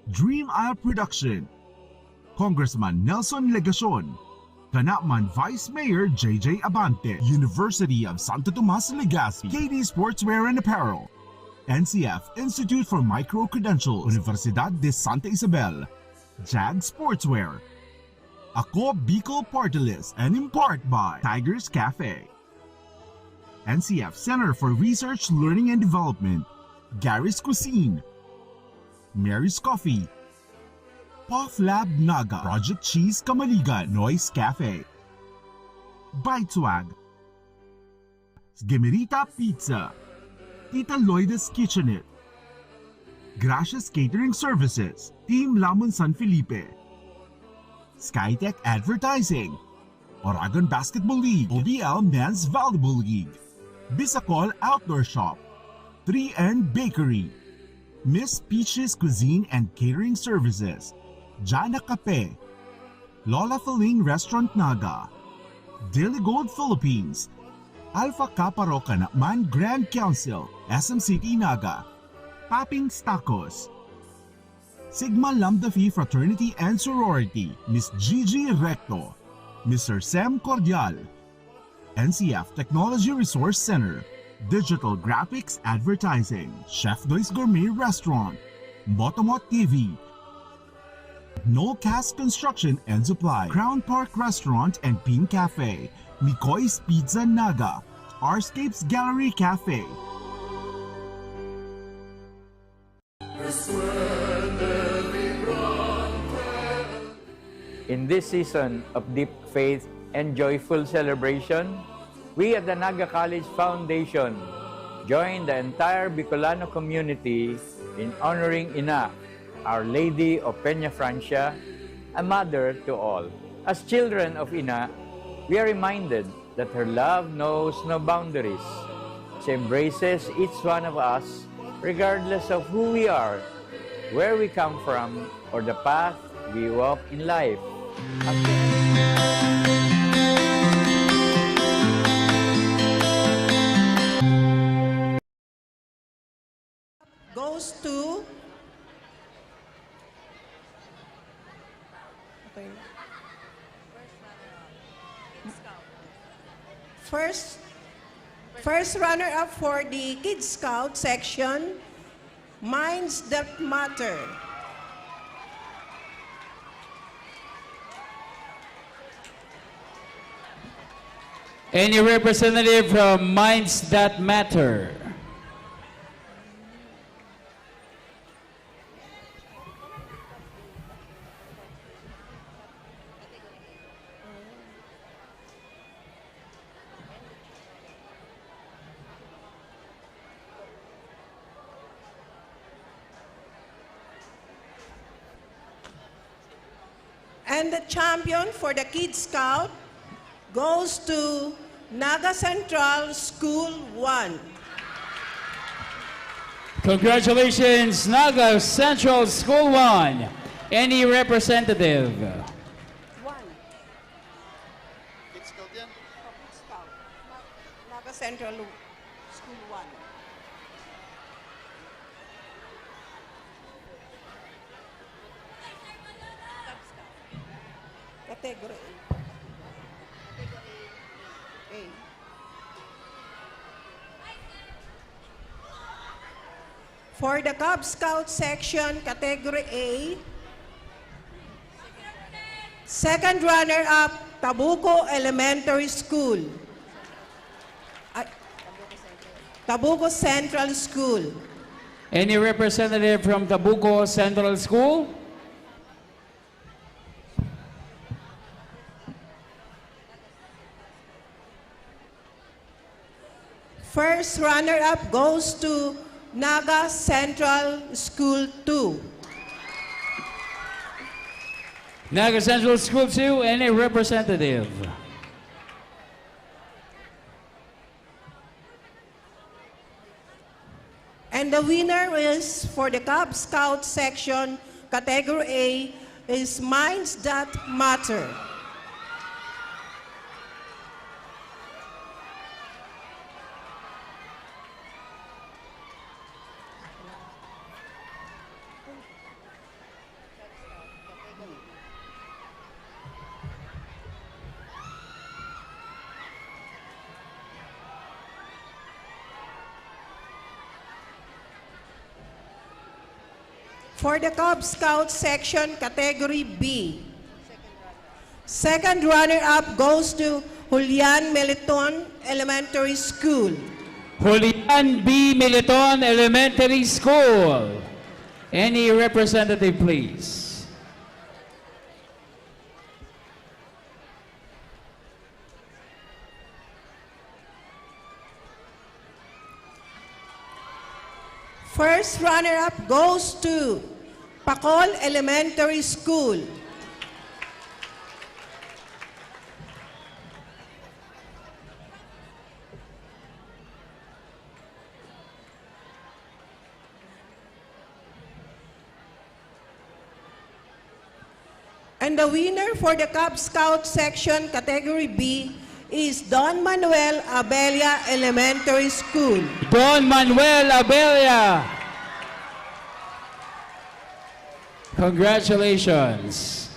Dream Eye Production, Congressman Nelson Legacion, CANAMAN Vice Mayor J.J. Abante, University of Santo Tomas-LEGAZPI, KD Sportswear and Apparel, NCF Institute for Micro-Credentials, Universidad de Santa Isabel, JAG Sportswear, Ako Bicol Party List, and in part by Tigers Cafe, NCF Center for Research, Learning and Development, Gary's Cuisine, Mary's Coffee, Puff Lab Naga, Project Cheese Kamaligan, Noise Cafe, Bite Swag, Gemerita Pizza, Tita Loida's Kitchenette, Gracious Catering Services, Team Lamon San Felipe, Skytech Advertising, Oragon Basketball League, OBL Men's Volleyball League, Bicol Outdoor Shop, 3N Bakery, Miss Peach's Cuisine and Catering Services, Jana Cafe, Lola Feling Restaurant Naga, Daily Gold Philippines, Alpha Kappa Rocanakman Grand Council, SM City Naga, Papping's Tacos, Sigma Lambda Phi Fraternity and Sorority, Miss Gigi Recto, Mr. Sam Cordial, NCF Technology Resource Center, Digital Graphics Advertising, Chef Doy's Gourmet Restaurant, Motomot TV, No Cast Construction and Supply, Crown Park Restaurant and Pink Cafe, Mikoy's Pizza Naga, Arscapes Gallery Cafe. In this season of deep faith and joyful celebration, we at the Naga College Foundation join the entire Bicolano community in honoring Ina, Our Lady of Peña Francia, a mother to all. As children of Ina, we are reminded that her love knows no boundaries. She embraces each one of us regardless of who we are, where we come from, or the path we walk in life. Goes to first runner-up for the Kids Scout section, Minds That Matter. Any representative from Minds That Matter? And the champion for the Kids Scout goes to Naga Central School 1. Congratulations, Naga Central School 1. Any representative? Naga Central School 1. Category A. A. For the Cub Scout section, Category A, second runner-up, Tabuco Elementary School. Tabuco Central School. Any representative from Tabuco Central School? First runner-up goes to Naga Central School 2. Naga Central School 2, any representative? And the winner is, for the Cub Scout section, Category A, is Minds That Matter. For the Cub Scout section, Category B, second runner-up goes to Julian Meliton Elementary School. Julian B. Militon Elementary School. Any representative, please? First runner-up goes to Bicol Elementary School. And the winner for the Cub Scout section, Category B, is Don Manuel Abella Elementary School. Don Manuel Abella. Congratulations.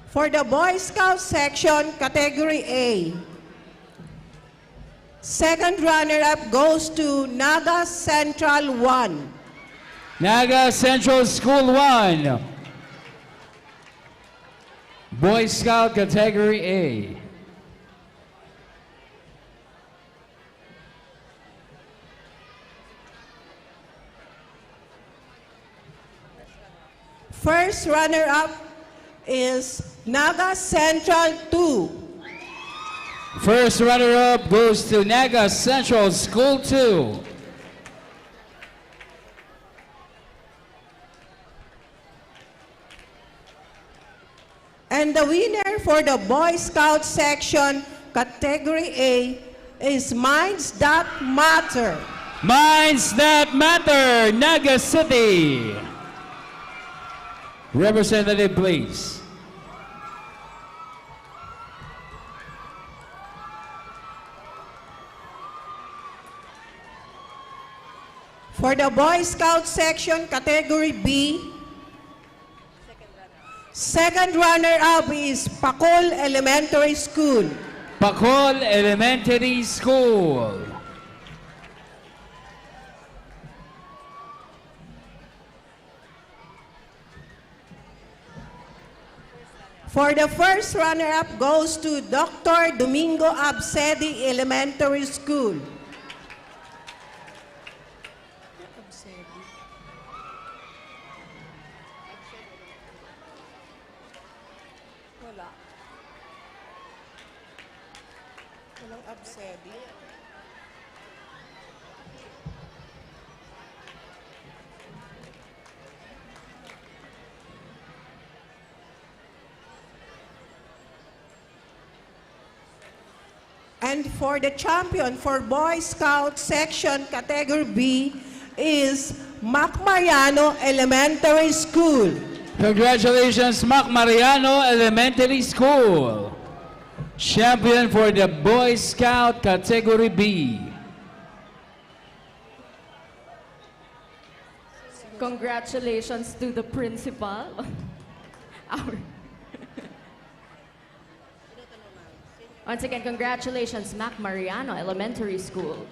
For the Boy Scout section, Category A, second runner-up goes to Naga Central 1. Naga Central School 1. Boy Scout Category A. First runner-up is Naga Central 2. First runner-up goes to Naga Central School 2. And the winner for the Boy Scout section, Category A, is Minds That Matter. Minds That Matter, Naga City. Representative, please. For the Boy Scout section, Category B, second runner-up is Bicol Elementary School. Bicol Elementary School. For the first runner-up goes to Dr. Domingo Absedi Elementary School. Wala. Walang Absedi. And for the champion for Boy Scout section category B is Mac Mariano Elementary School. Congratulations, Mac Mariano Elementary School. Champion for the Boy Scout Category B. Congratulations to the principal. Once again, congratulations, Mac Mariano Elementary School.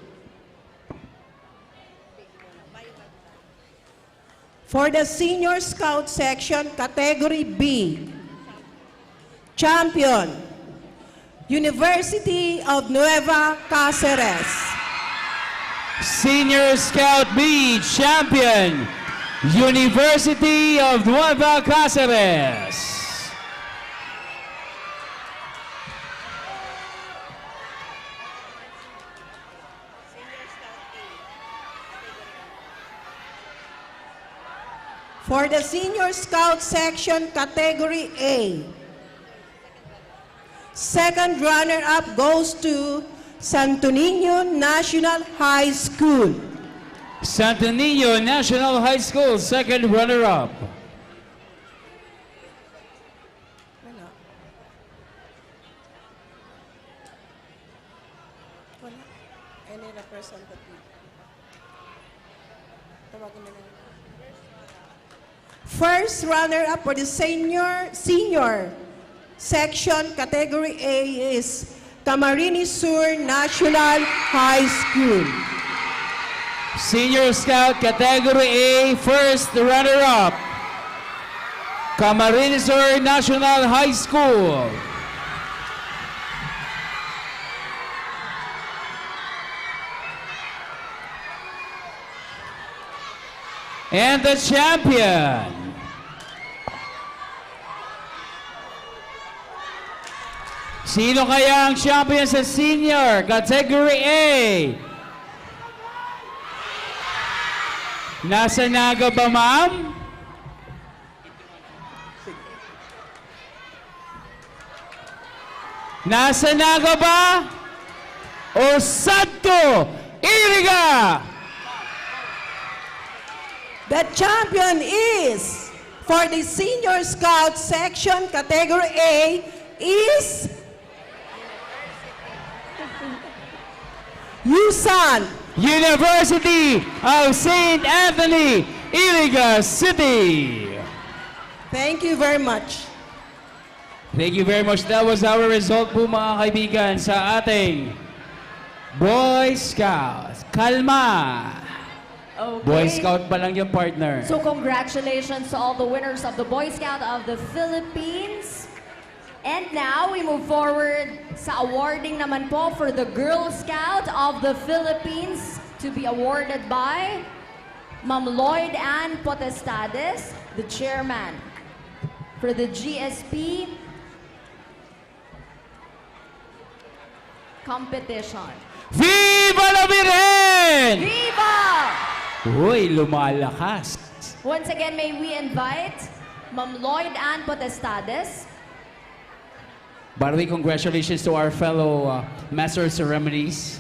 For the Senior Scout section category B, champion, University of Nueva Cáceres. Senior Scout B champion, University of Nueva Cáceres. For the Senior Scout section category A, second runner-up goes to Santo Niño National High School. Santo Niño National High School, second runner-up. Any representative? Tawagin na lang. First runner-up for the senior section category A is Camarines Sur National High School. Senior Scout Category A, first runner-up, Camarines Sur National High School. And the champion, sino kaya ang champion sa Senior Category A? Nasa Naga ba, ma'am? Nasa Naga ba? O Santo Iriga? The champion is, for the Senior Scout section category A, is USAN, University of St. Anthony, Iliga City. Thank you very much. Thank you very much. That was our result po, mga kaibigan, sa ating Boy Scouts. Kalma! Okay. Boy Scout pa lang yung partner. So congratulations to all the winners of the Boy Scout of the Philippines. And now we move forward sa awarding naman po for the Girl Scout of the Philippines to be awarded by Ma'am Lloyd Ann Potestades, the chairman for the GSP competition. Viva la Virgen! Viva! Uy, lumalakas. Once again, may we invite Ma'am Lloyd Ann Potestades. By the way, congratulations to our fellow Master of Ceremonies.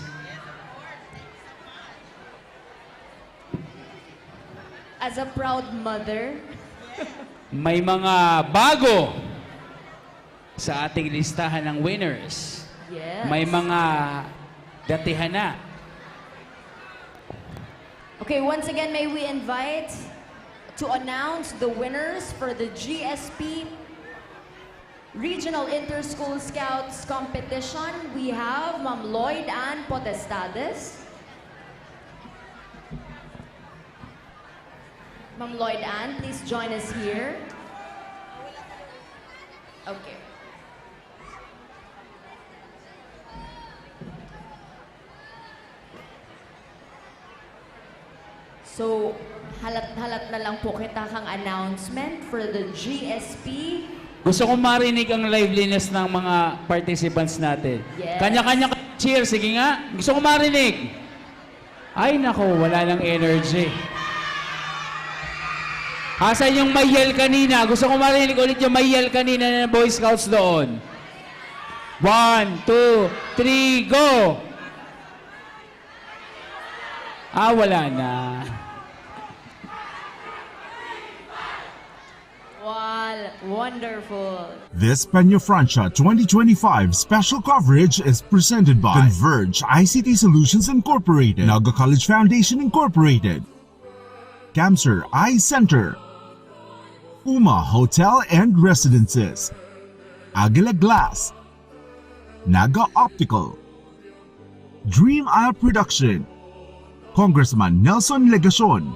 As a proud mother. May mga bago sa ating listahan ng winners. Yes. May mga datihan na. Okay, once again, may we invite to announce the winners for the GSP Regional Inter-School Scouts Competition. We have Ma'am Lloyd Ann Potestades. Ma'am Lloyd Ann, please join us here. Okay. So, halat-halat na lang po kita kang announcement for the GSP. Gusto kong marinig ang liveliness ng mga participants natin. Yes. Kanya-kanya cheer, sige nga. Gusto kong marinig. Ay nako, wala nang energy. Asan yung may yell kanina? Gusto kong marinig ulit yung may yell kanina ng Boy Scouts doon. 1, 2, 3, go! Wala na. Wow, wonderful. This Peña Francia 2025 special coverage is presented by CONVERGE ICT Solutions Incorporated, Naga College Foundation Incorporated, Camser Eye Center, Puma Hotel and Residences, Aguila Glass, Naga Optical, Dream Isle Production, Congressman Nelson Legacion,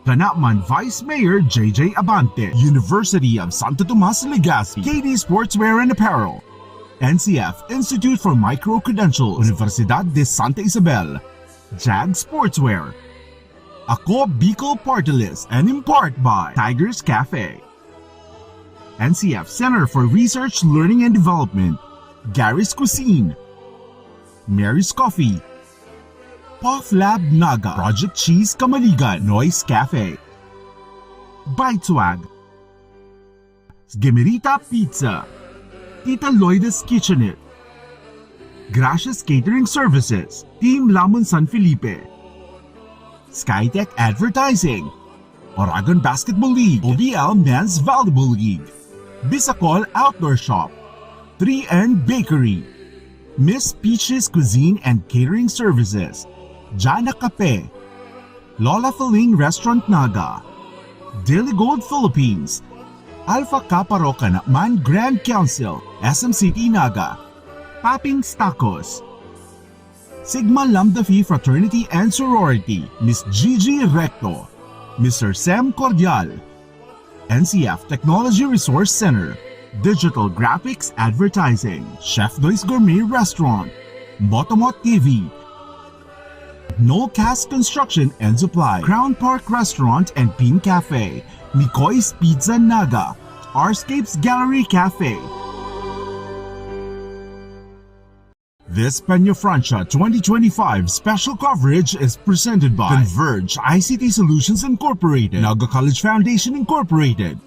CANAMAN Vice Mayor J.J. Abante, University of Santo Tomas-LEGAZPI, KD Sportswear and Apparel, NCF Institute for Micro-Credentials, Universidad de Santa Isabel, JAG Sportswear, Ako Bicol Party List, and in part by Tigers Cafe, NCF Center for Research, Learning and Development, Gary's Cuisine, Mary's Coffee, Puff Lab Naga, Project Cheese Kamaligan, Noise Cafe, Bite Swag, Gemerita Pizza, Tita Loida's Kitchenette, Gracious Catering Services, Team Lamon San Felipe, SkyTech Advertising, Oragon Basketball League, OBL Men's Volleyball League, Bicol Outdoor Shop, 3N Bakery, Miss Peach's Cuisine and Catering Services, Jana Cafe, Lola Feling Restaurant Naga, Daily Gold Philippines, Alpha Kappa Rocanakman Grand Council, SM City Naga, Papping's Tacos, Sigma Lambda Phi Fraternity and Sorority, Miss Gigi Recto, Mr. Sam Cordial, NCF Technology Resource Center, Digital Graphics Advertising, Chef Doy's Gourmet Restaurant, Motomot TV, No Cast Construction and Supply, Crown Park Restaurant and Pin Cafe, Mikoy's Pizza Naga, Arscapes Gallery Cafe. This Peña Francia 2025 special coverage is presented by CONVERGE ICT Solutions Incorporated, Naga College Foundation Incorporated,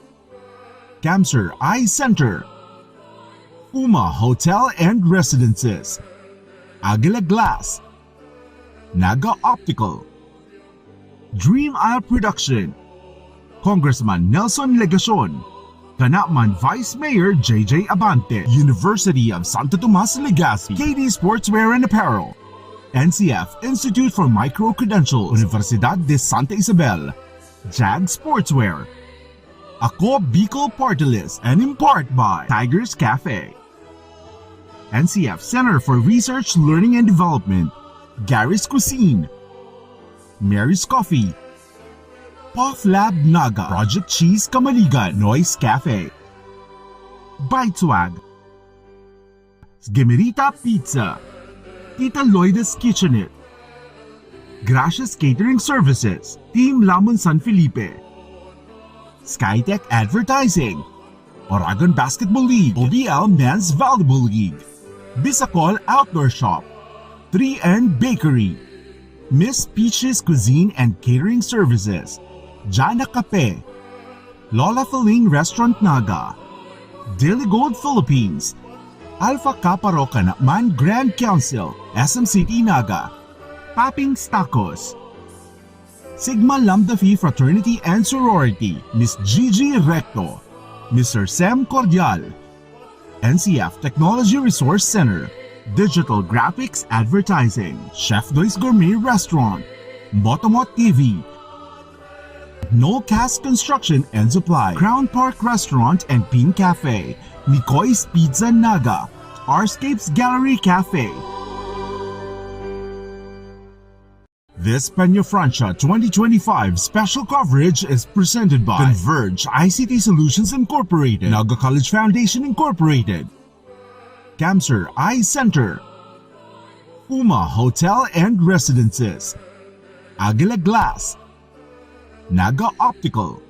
Camser Eye Center, Puma Hotel and Residences, Aguila Glass, Naga Optical, Dream Isle Production, Congressman Nelson Legacion, CANAMAN Vice Mayor J.J. Abante, University of Santo Tomas-LEGAZPI, KD Sportswear and Apparel, NCF Institute for Micro-Credentials, Universidad de Santa Isabel, JAG Sportswear, Ako Bicol Party List, and in part by Tigers Cafe, NCF Center for Research, Learning and Development, Gary's Cuisine, Mary's Coffee, Puff Lab Naga, Project Cheese Kamaligan, Noise Cafe, Bite Swag, Gemerita Pizza, Tita Loida's Kitchenette, Gracious Catering Services, Team Lamon San Felipe, SkyTech Advertising, Oragon Basketball League, OBL Men's Volleyball League, Bicol Outdoor Shop, 3N Bakery, Miss Peach's Cuisine and Catering Services, Jana Cafe, Lola Feling Restaurant Naga, Daily Gold Philippines, Alpha Kappa Rocanakman Grand Council, SM City Naga, Papping's Tacos, Sigma Lambda Phi Fraternity and Sorority, Miss Gigi Recto, Mr. Sam Cordial, NCF Technology Resource Center, Digital Graphics Advertising, Chef Doy's Gourmet Restaurant, Motomot TV, No Cast Construction and Supply, Crown Park Restaurant and Pin Cafe, Mikoy's Pizza Naga, Arscapes Gallery Cafe. This Peña Francia 2025 special coverage is presented by CONVERGE ICT Solutions Incorporated, Naga College Foundation Incorporated, Camser Eye Center, Puma Hotel and Residences, Aguila Glass, Naga Optical,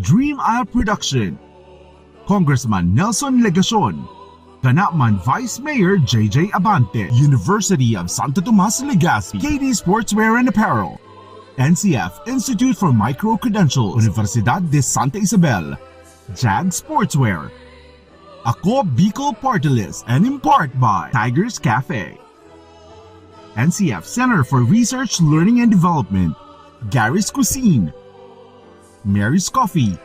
Dream Isle Production, Congressman Nelson Legacion, CANAMAN Vice Mayor J.J. Abante, University of Santo Tomas-LEGAZPI, KD Sportswear and Apparel, NCF Institute for Micro-Credentials, Universidad de Santa Isabel, JAG Sportswear, Ako Bicol Party List and in part by Tigers Cafe. NCF Center for Research, Learning and Development, Gary's Cuisine, Mary's Coffee,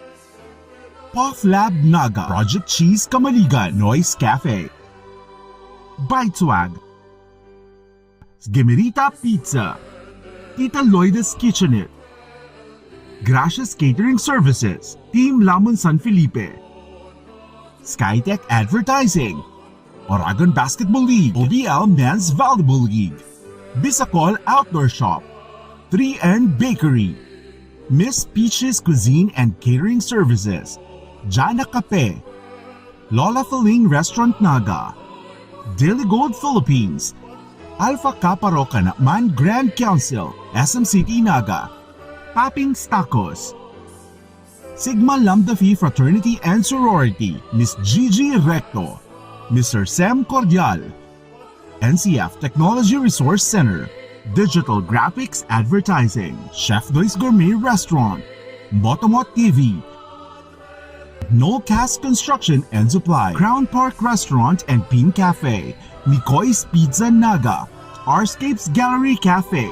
Puff Lab Naga, Project Cheese Kamaligan, Noise Cafe, Bitewag, Gemerita Pizza, Tita Loida's Kitchenette, Gracious Catering Services, Team Lamon San Felipe, SkyTech Advertising, Oragon Basketball League, OBL Men's Volleyball League, Bicol Outdoor Shop, 3N Bakery, Miss Peach's Cuisine and Catering Services, Jana Cafe, Lola Feling Restaurant Naga, Daily Gold Philippines, Alpha Kappa Roca Man Grand Council, SM City Naga, Papping's Tacos, Sigma Lambda Phi Fraternity and Sorority, Miss Gigi Recto, Mr. Sam Cordial, NCF Technology Resource Center, Digital Graphics Advertising, Chef Doy's Gourmet Restaurant, Motomot TV, No Cast Construction and Supply, Crown Park Restaurant and Pin Cafe, Mikoy's Pizza Naga, Arscapes Gallery Cafe,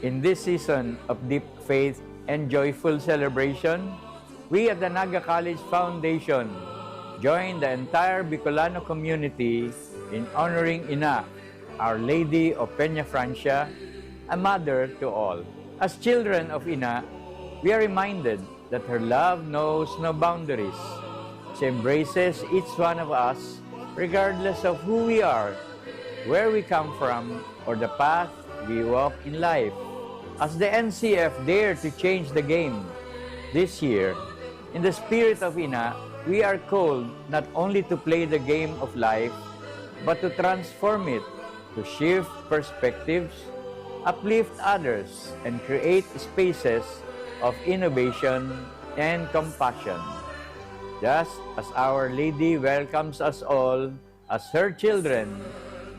In this season of deep faith and joyful celebration, we at the Naga College Foundation join the entire Bicolano community in honoring Ina, Our Lady of Peña Francia, a mother to all. As children of Ina, we are reminded that her love knows no boundaries. She embraces each one of us regardless of who we are, where we come from, or the path we walk in life. As the NCF dare to change the game this year, in the spirit of Ina, we are called not only to play the game of life, but to transform it, to shift perspectives, uplift others, and create spaces of innovation and compassion. Just as Our Lady welcomes us all as her children,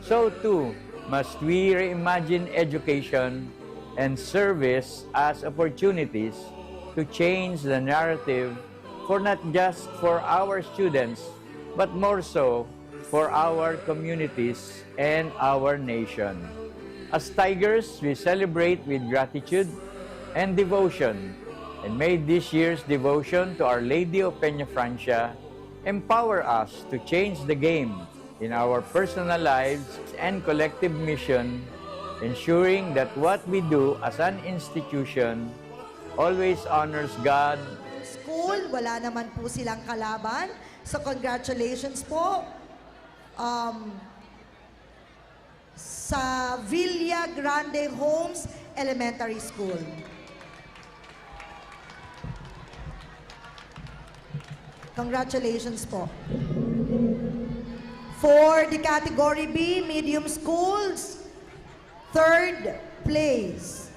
so too must we reimagine education and service as opportunities to change the narrative for not just for our students, but more so for our communities and our nation. As Tigers, we celebrate with gratitude and devotion, and may this year's devotion to Our Lady of Peña Francia empower us to change the game in our personal lives and collective mission, ensuring that what we do as an institution always honors God. School, wala naman po silang kalaban. So congratulations po sa Villa Grande Homes Elementary School. Congratulations po. For the category B, medium schools, third place.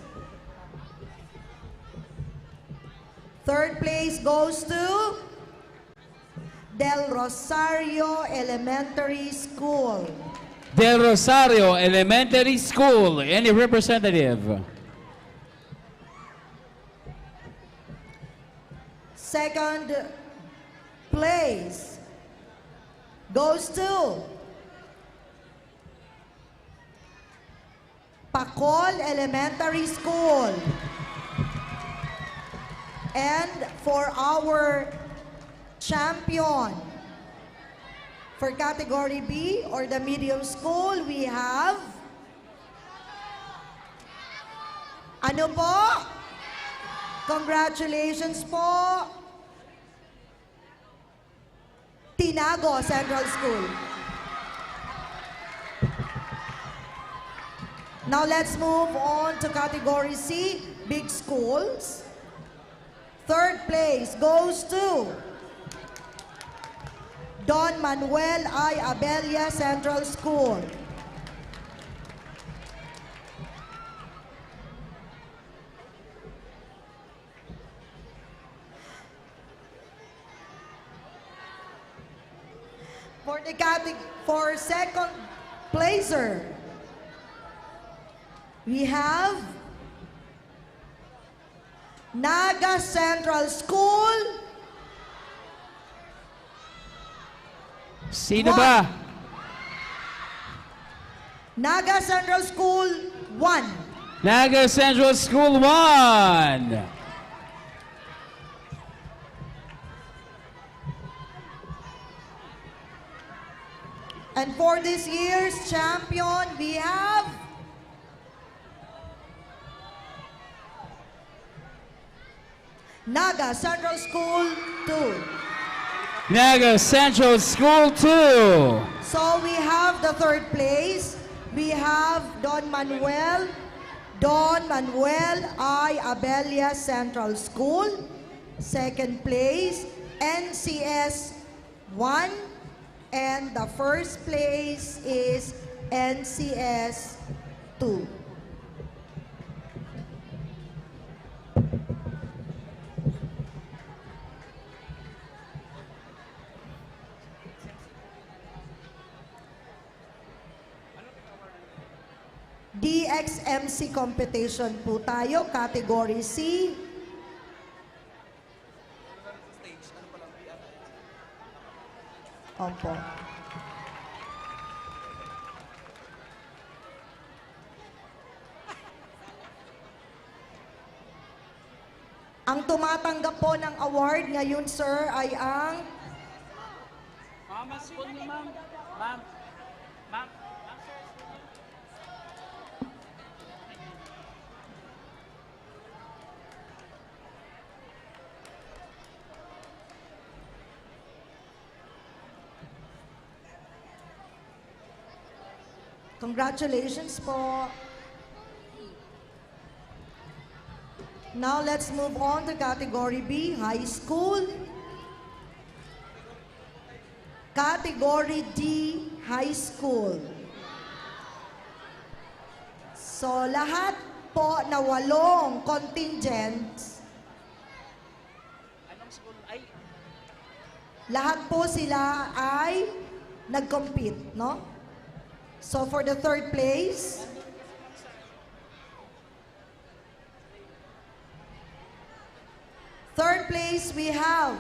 Third place goes to Del Rosario Elementary School. Del Rosario Elementary School. Any representative? Second place goes to Bicol Elementary School. And for our champion for category B or the medium school, we have ano po? Congratulations po, Tinago Central School. Now let's move on to category C, big schools. Third place goes to Don Manuel I. Abella Central School. For second placer, we have Naga Central School. Sino ba? Naga Central School 1. Naga Central School 1. And for this year's champion, we have Naga Central School 2. Naga Central School 2. So we have the third place. We have Don Manuel I. Abella Central School. Second place, NCS 1. And the first place is NCS 2. DXMC competition po tayo, category C. Opo. Ang tumatanggap po ng award ngayon, sir, ay ang Mama, spoon niyo, ma'am. Ma'am. Ma'am. Congratulations po. Now let's move on to category B, high school. Category D, high school. So lahat po na 8 contingents, Anong school ay? lahat po sila ay nag-compete, no? So for the third place, we have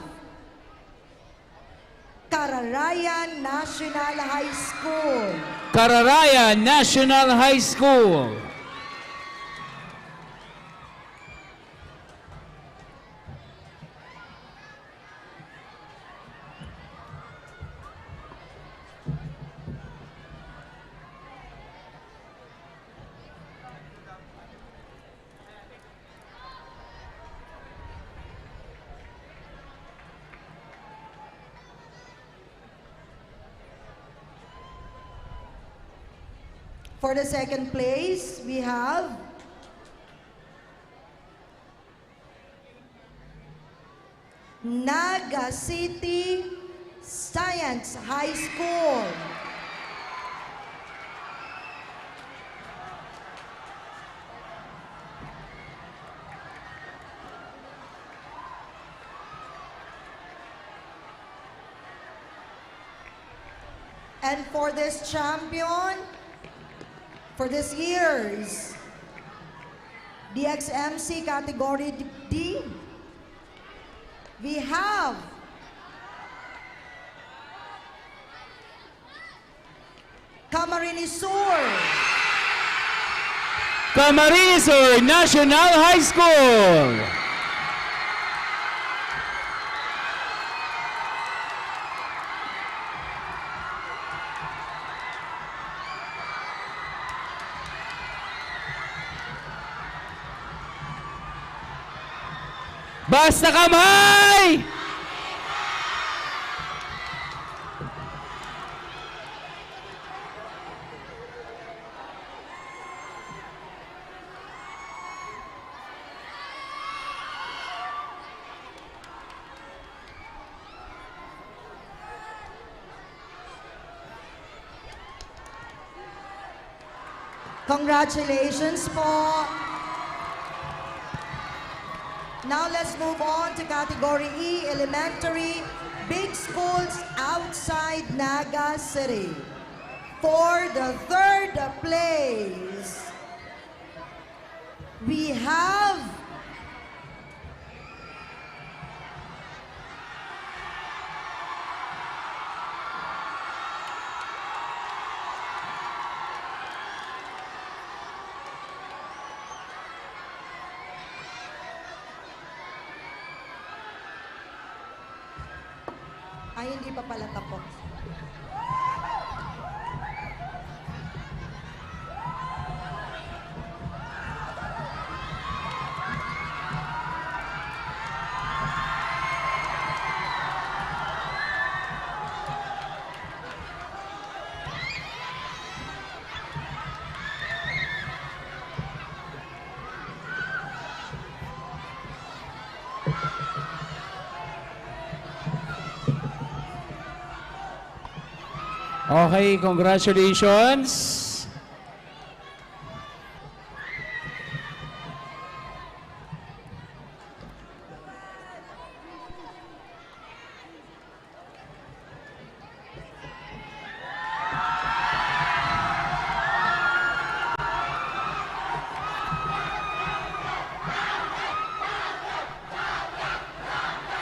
Kararayan National High School. Kararayan National High School. For the second place, we have Naga City Science High School. And for this champion, for this year's DXMC category D, we have CAMARINES National High School. Basta kamay! Congratulations po. Now let's move on to Category E, Elementary, Big Schools outside Naga City. For the third place, we have ay, hindi pa pala tapos. Okay, congratulations.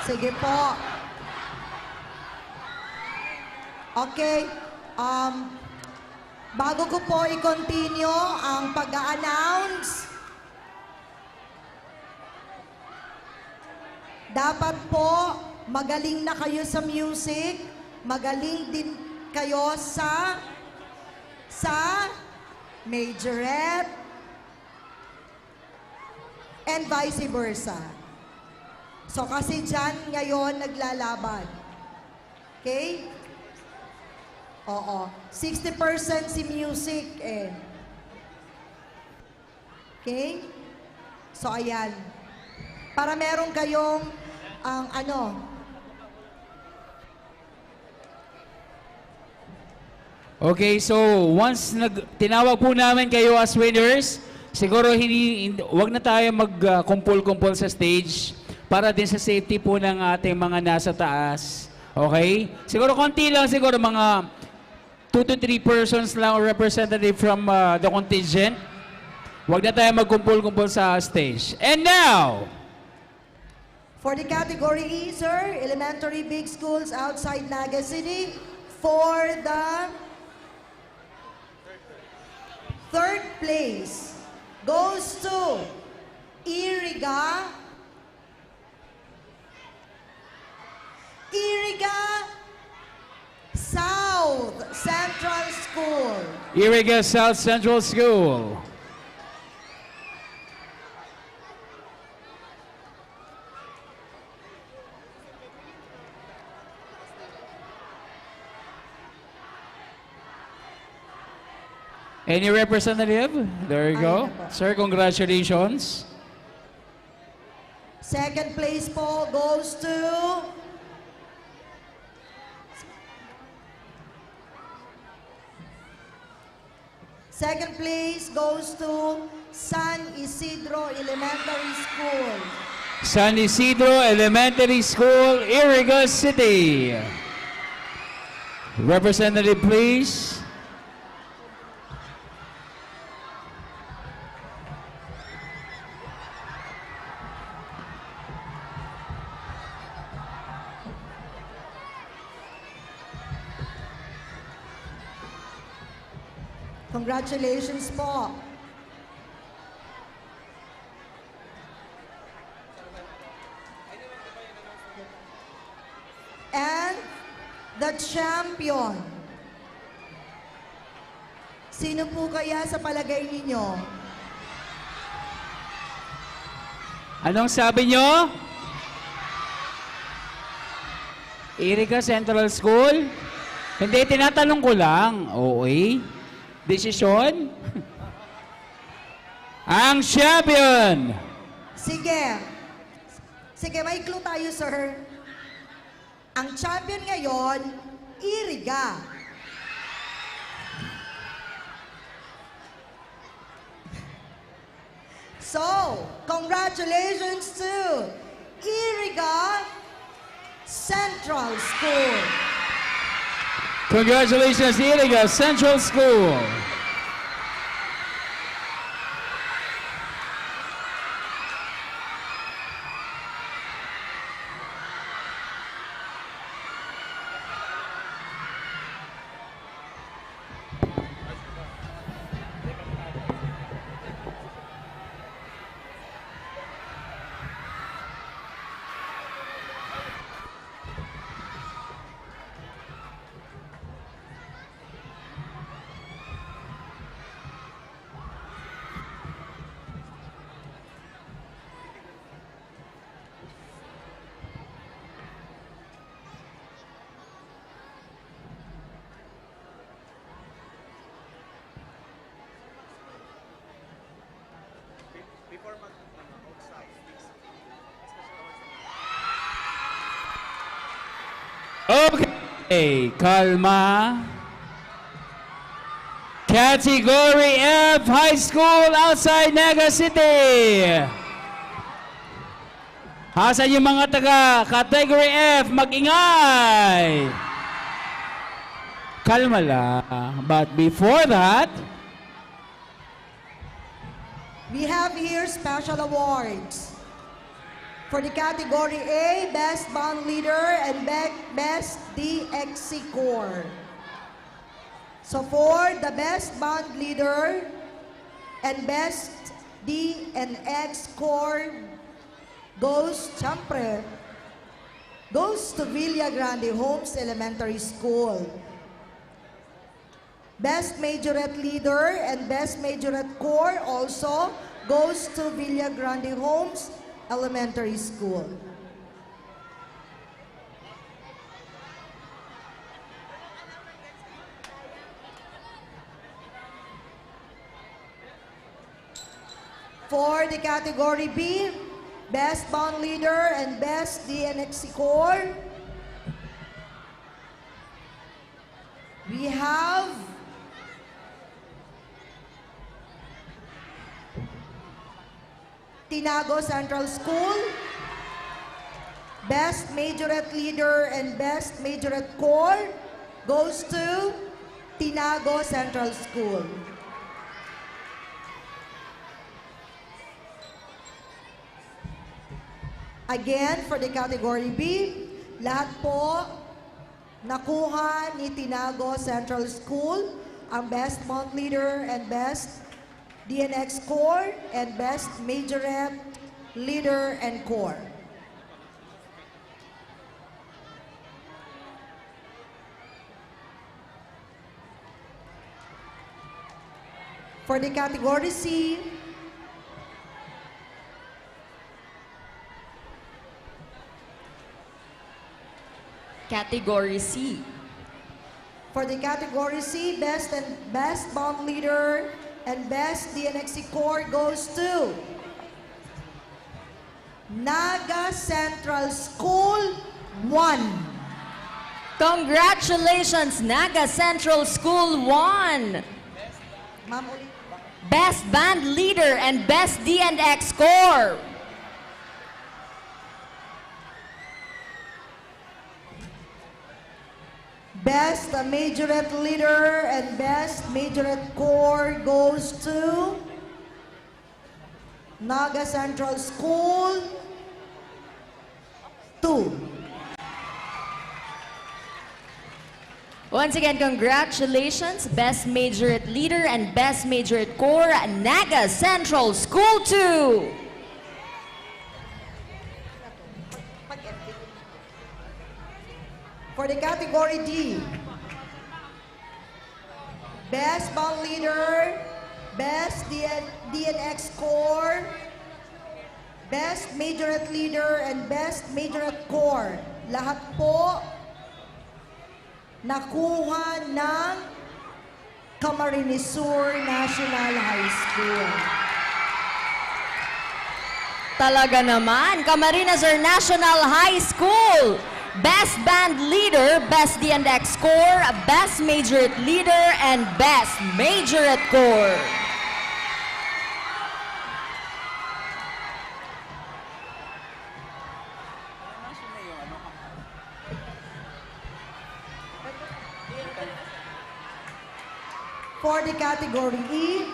Sige po. Okay. Bago ko po i-continue ang pag-a-announce, dapat po magaling na kayo sa music, magaling din kayo sa majorette, and vice versa. So kasi dyan ngayon naglalaban. Okay? Oo. 60% si music eh. Okay? So ayan. Para meron kayong Okay, so once tinawag po namin kayo as winners, siguro wag na tayo mag-kumpul-kumpul sa stage para din sa safety po ng ating mga nasa taas. Okay? Siguro konti lang, siguro mga 2 to 3 persons lang or representative from the contingent. Huwag na tayo magkumpul-kumpul sa stage. And now, for the category E, sir, elementary big schools outside Naga City, for the third place goes to Iriga South Central School. Iriga South Central School. Any representative? There you go. Sir, congratulations. Second place po goes to San Isidro Elementary School. San Isidro Elementary School, Iriga City. Representative, please. Congratulations po. And the champion. Sino po kaya sa palagay ninyo? Anong sabi nyo? Iriga Central School? Hindi, tinatanong ko lang. Okay. Desisyon? Ang champion! Sige. Sige, may clue tayo, sir. Ang champion ngayon, Iriga. So, congratulations to Iriga Central School. Congratulations, Iriga Central School. Okay, kalma. Category F High School outside Naga City. Hasan yung mga taga Category F, mag-ingay. Kalma lang. But before that, We have here special awards. For the category A, Best Band Leader and Best DXC Core. So for the Best Band Leader and Best DNX Core goes to Villa Grande Homes Elementary School. Best Majorette Leader and Best Majorette Core also goes to Villa Grande Homes Elementary School. For the category B, Best Band Leader and Best DNXC Core, we have Tinago Central School. Best Majorette Leader and Best Majorette Core goes to Tinago Central School. Again, for the category B, lahat po nakuha ni Tinago Central School ang Best Band Leader and Best DNX Core and Best Majorette Leader and Core. For the category C, Category C. For the category C, Best Band Leader and Best DNXC Core goes to Naga Central School 1. Congratulations, Naga Central School 1. Best Band Leader and Best DNX Core. Best Majorette Leader and Best Majorette Core goes to Naga Central School 2. Once again, congratulations, Best Majorette Leader and Best Majorette Core, Naga Central School 2. For the category D, Best Band Leader, Best DNX Core, Best Majorette Leader, and Best Majorette Core. Lahat po nakuha ng Camarines Sur National High School. Talaga naman, Camarines Sur National High School. Best Band Leader, Best DNX Core, Best Majorette Leader, and Best Majorette Core. For the category E,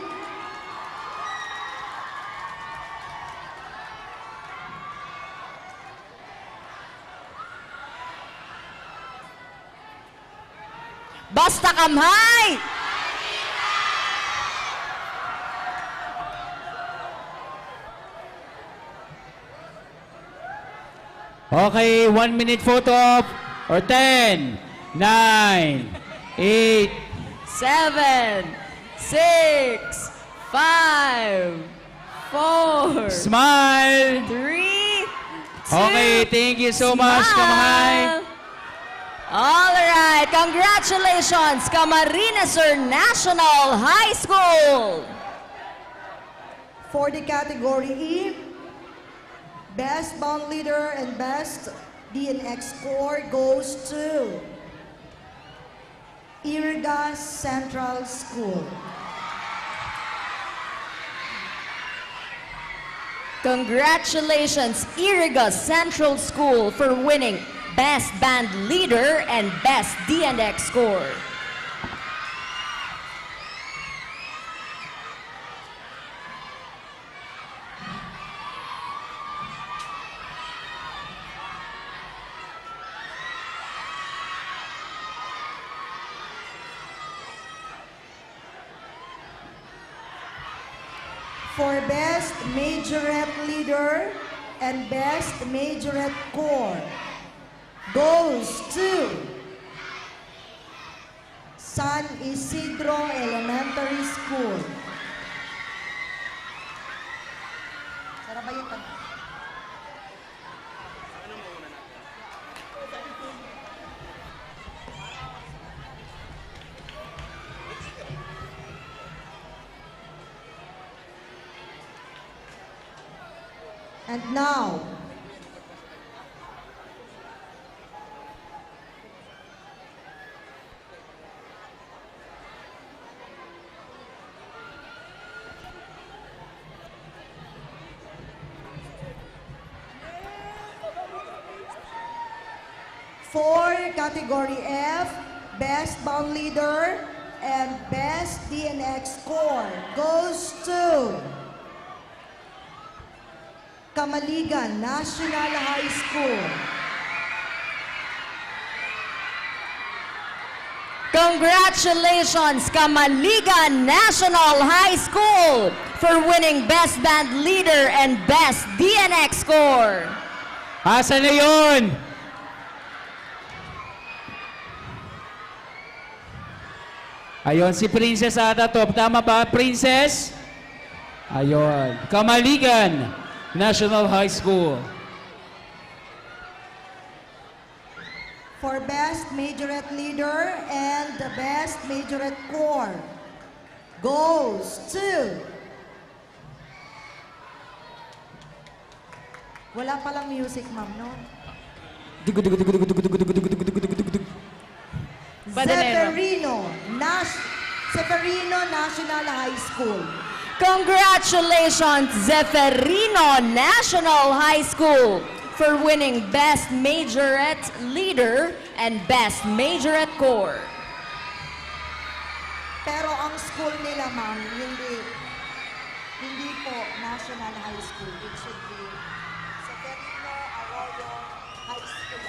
Basta kamay! Okay, 1 minute photo op. Or 10, 9, 8, 7, 6, 5, 4, smile! 3, 2, Okay, thank you so much, Kamahay. All right, congratulations, Camarines National High School. for the category E, Best Bond Leader and Best DNX Score goes to Iriga Central School. Congratulations, Iriga Central School, for winning Best Band Leader and Best DNX Score. For Best Majorette Leader and Best Majorette Corps goes to San Isidro Elementary School. Sarabayan ka na. And now, for category F, Best Bond Leader and Best DNX Score goes to Camaligan National High School. Congratulations, Camaligan National High School, for winning Best Band Leader and Best DNX Score. Asan na yun? Ayun, si Princess ata to. Tama ba, Princess? Ayun. Camaligan National High School. For Best Majorette Leader and the Best Majorette Corps goes to... Wala palang music, ma'am, no? Zeferino National High School. Congratulations, Zeferino National High School, for winning Best Majorette Leader and Best Majorette Corps. Pero ang school nila, ma'am, hindi po National High School. It should be Zeferino Arroyo High School.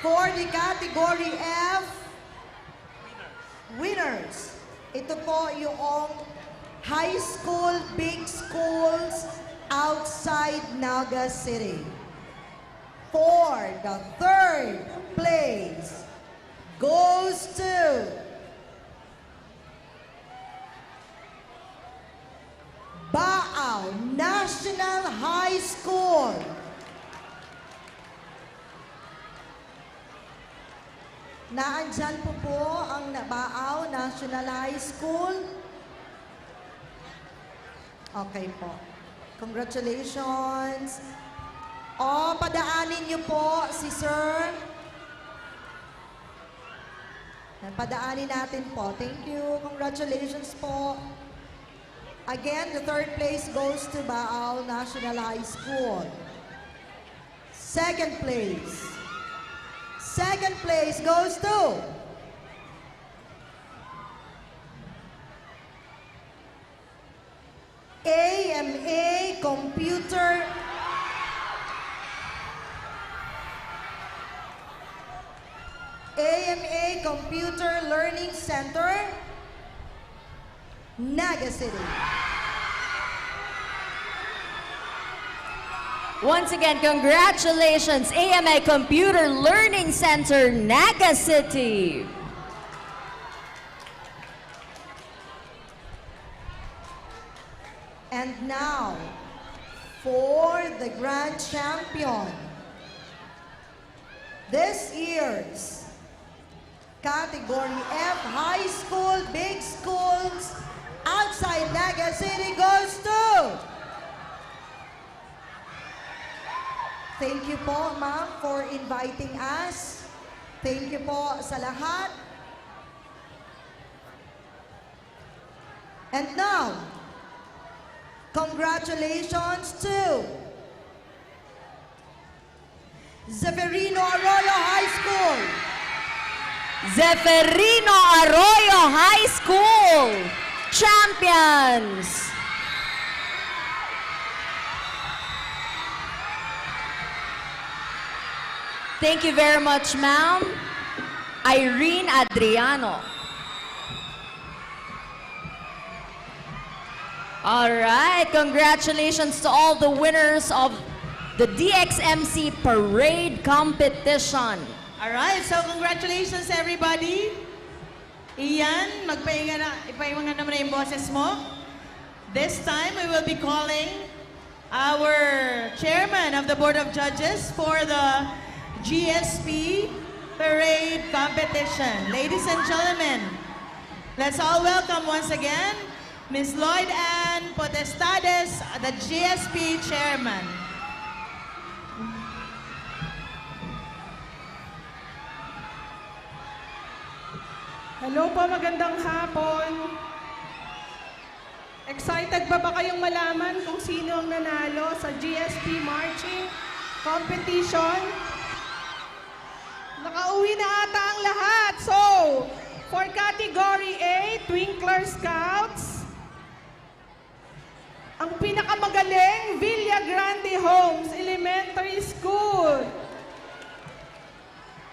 For the category F, winners. Ito po yung high school, big schools outside Naga City. For the third place goes to Baaw National High School. Naandyan po ang Baaw National High School. Okay po. Congratulations. Padaanin niyo po si Sir. Padaanin natin po. Thank you. Congratulations po. Again, the third place goes to Baaw National High School. Second place, Second place goes to AMA Computer Learning Center, Naga City. Once again, congratulations, AMA Computer Learning Center, Naga City. And now, for the grand champion, this year's Category F High School, Big Schools, outside Naga City goes to... Thank you po, ma'am, for inviting us. Thank you po sa lahat. And now, congratulations to Zeferino Arroyo High School. Zeferino Arroyo High School champions. Thank you very much, ma'am. Irene Adriano. All right, congratulations to all the winners of the DXMC Parade Competition. All right, so congratulations everybody. Iyan, ipahinga naman na yung boses mo. This time, we will be calling our chairman of the Board of Judges for the GSP Parade Competition. Ladies and gentlemen, let's all welcome once again Ms. Lloyd Ann Potestades, the GSP Chairman. Hello po, magandang hapon. Excited ba kayong malaman kung sino ang nanalo sa GSP Marching Competition? Nakauwi na ata ang lahat. So, for Category A, Twinkler Scouts, ang pinakamagaling, Villa Grande Homes Elementary School.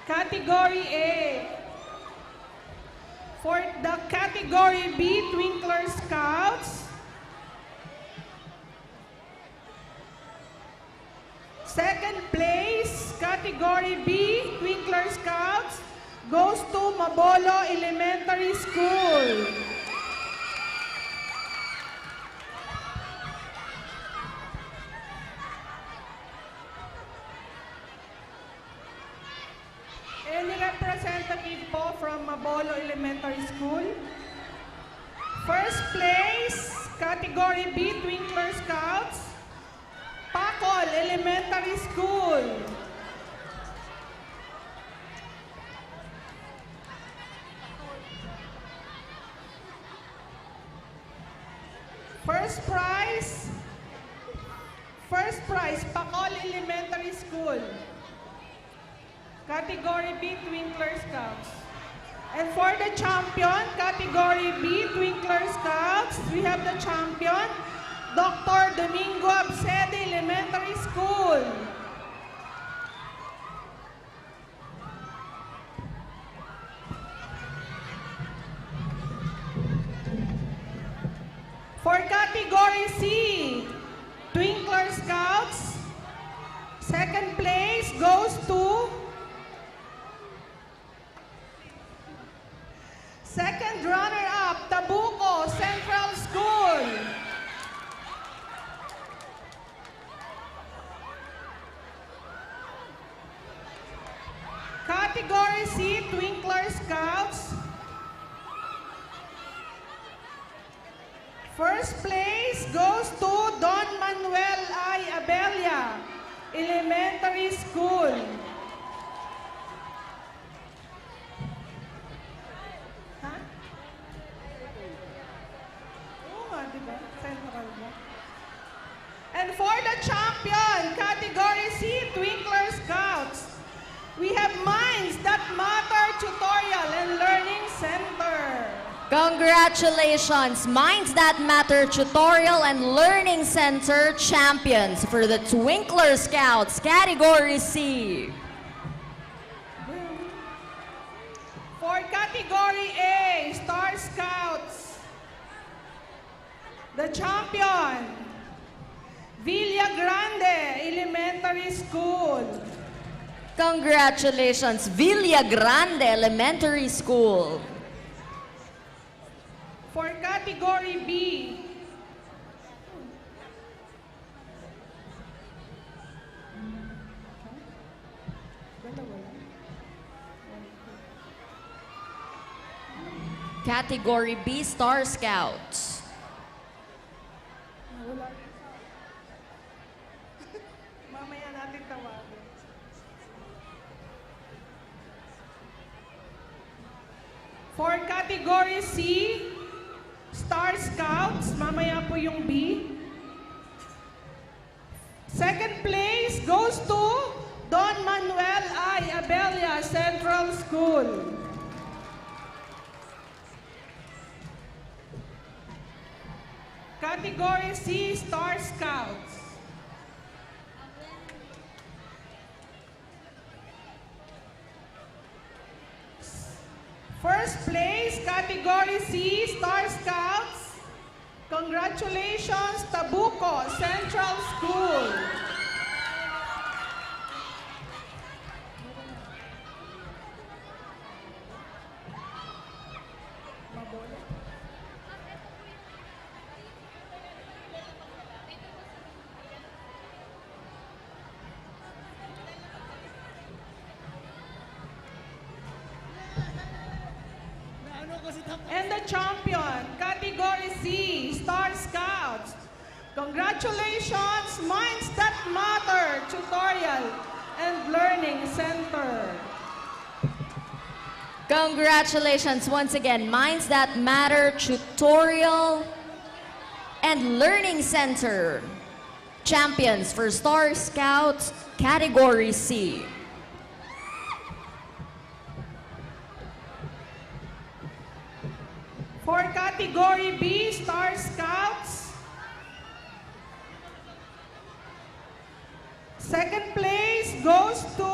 Category A. For the Category B, Twinkler Scouts, second place, Category B, Twinkler Scouts, goes to Mabolo Elementary School. Any representative po from Mabolo Elementary School? First place, Category B, Twinkler Scouts, Pacol Elementary School. First prize, Pacol Elementary School. Category B, Twinkler Scouts. And for the champion, Category B, Twinkler Scouts, we have the champion, Dr. Domingo Absede Elementary School. For Category C, Twinkler Scouts, second place goes to second runner-up, Tabuco Central School. Category C, Twinkler Scouts. First place goes to Don Manuel I. Abella Elementary School. And for the champion, Category C, Twinkler Scouts, we have Mines Congratulations, Minds That Matter Tutorial and Learning Center champions for the Twinkler Scouts Category C. For Category A, Star Scouts, the champion, Villa Grande Elementary School. Congratulations, Villa Grande Elementary School. For Category B, Category B, Star Scouts. mamaya natin tawagin. For Category C, Star Scouts, mamaya po yung B. Second place goes to Don Manuel I. Abella Central School. Category C, Star Scouts. First place, Category C, Star Scouts. Congratulations, Tabuco Central School. And the champion, Category C, Star Scouts. Congratulations, Minds That Matter Tutorial and Learning Center. Congratulations once again, Minds That Matter Tutorial and Learning Center champions for Star Scouts Category C. For Category B, Star Scouts, second place goes to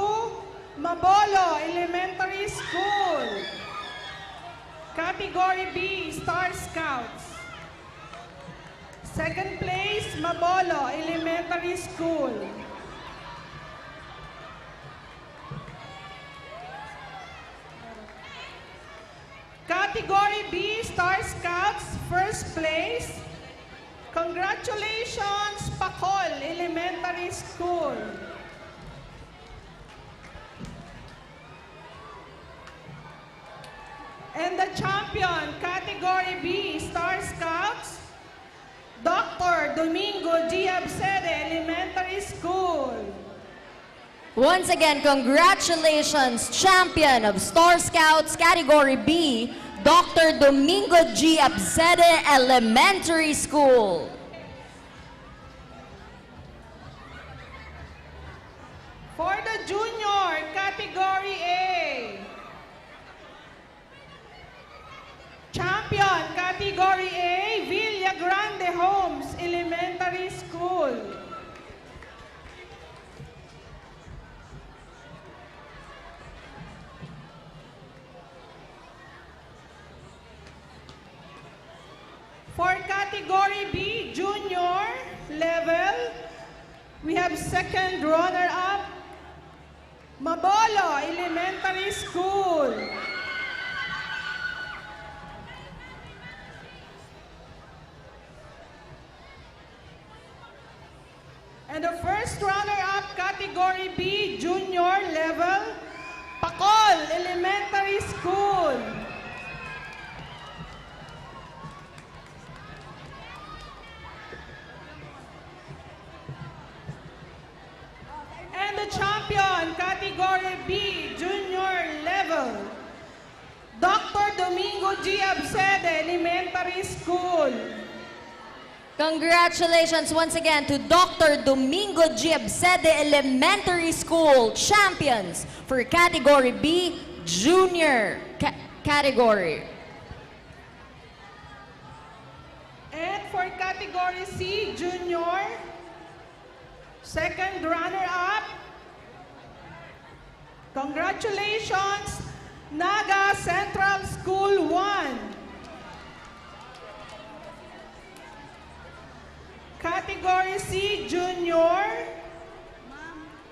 Mabolo Elementary School. Category B, Star Scouts. Second place, Mabolo Elementary School. Category B, Star Scouts, first place. Congratulations, Bicol Elementary School. And the champion, Category B, Star Scouts, Dr. Domingo G.Absede Elementary School. Once again, congratulations, champion of Star Scouts Category B, Dr. Domingo G. Absede Elementary School. For the junior, Category A, champion, Category A, Villa Grande Homes Elementary School. For Category B, junior level, we have second runner-up, Mabolo Elementary School. And the first runner-up, Category B, junior level, Bicol Elementary School. And the champion, Category B, junior level, Dr. Domingo G. Absede Elementary School. Congratulations once again to Dr. Domingo G. Absede Elementary School champions for Category B, junior category. for Category C, Junior. Second runner-up. Congratulations, Naga Central School 1. Category C, Junior.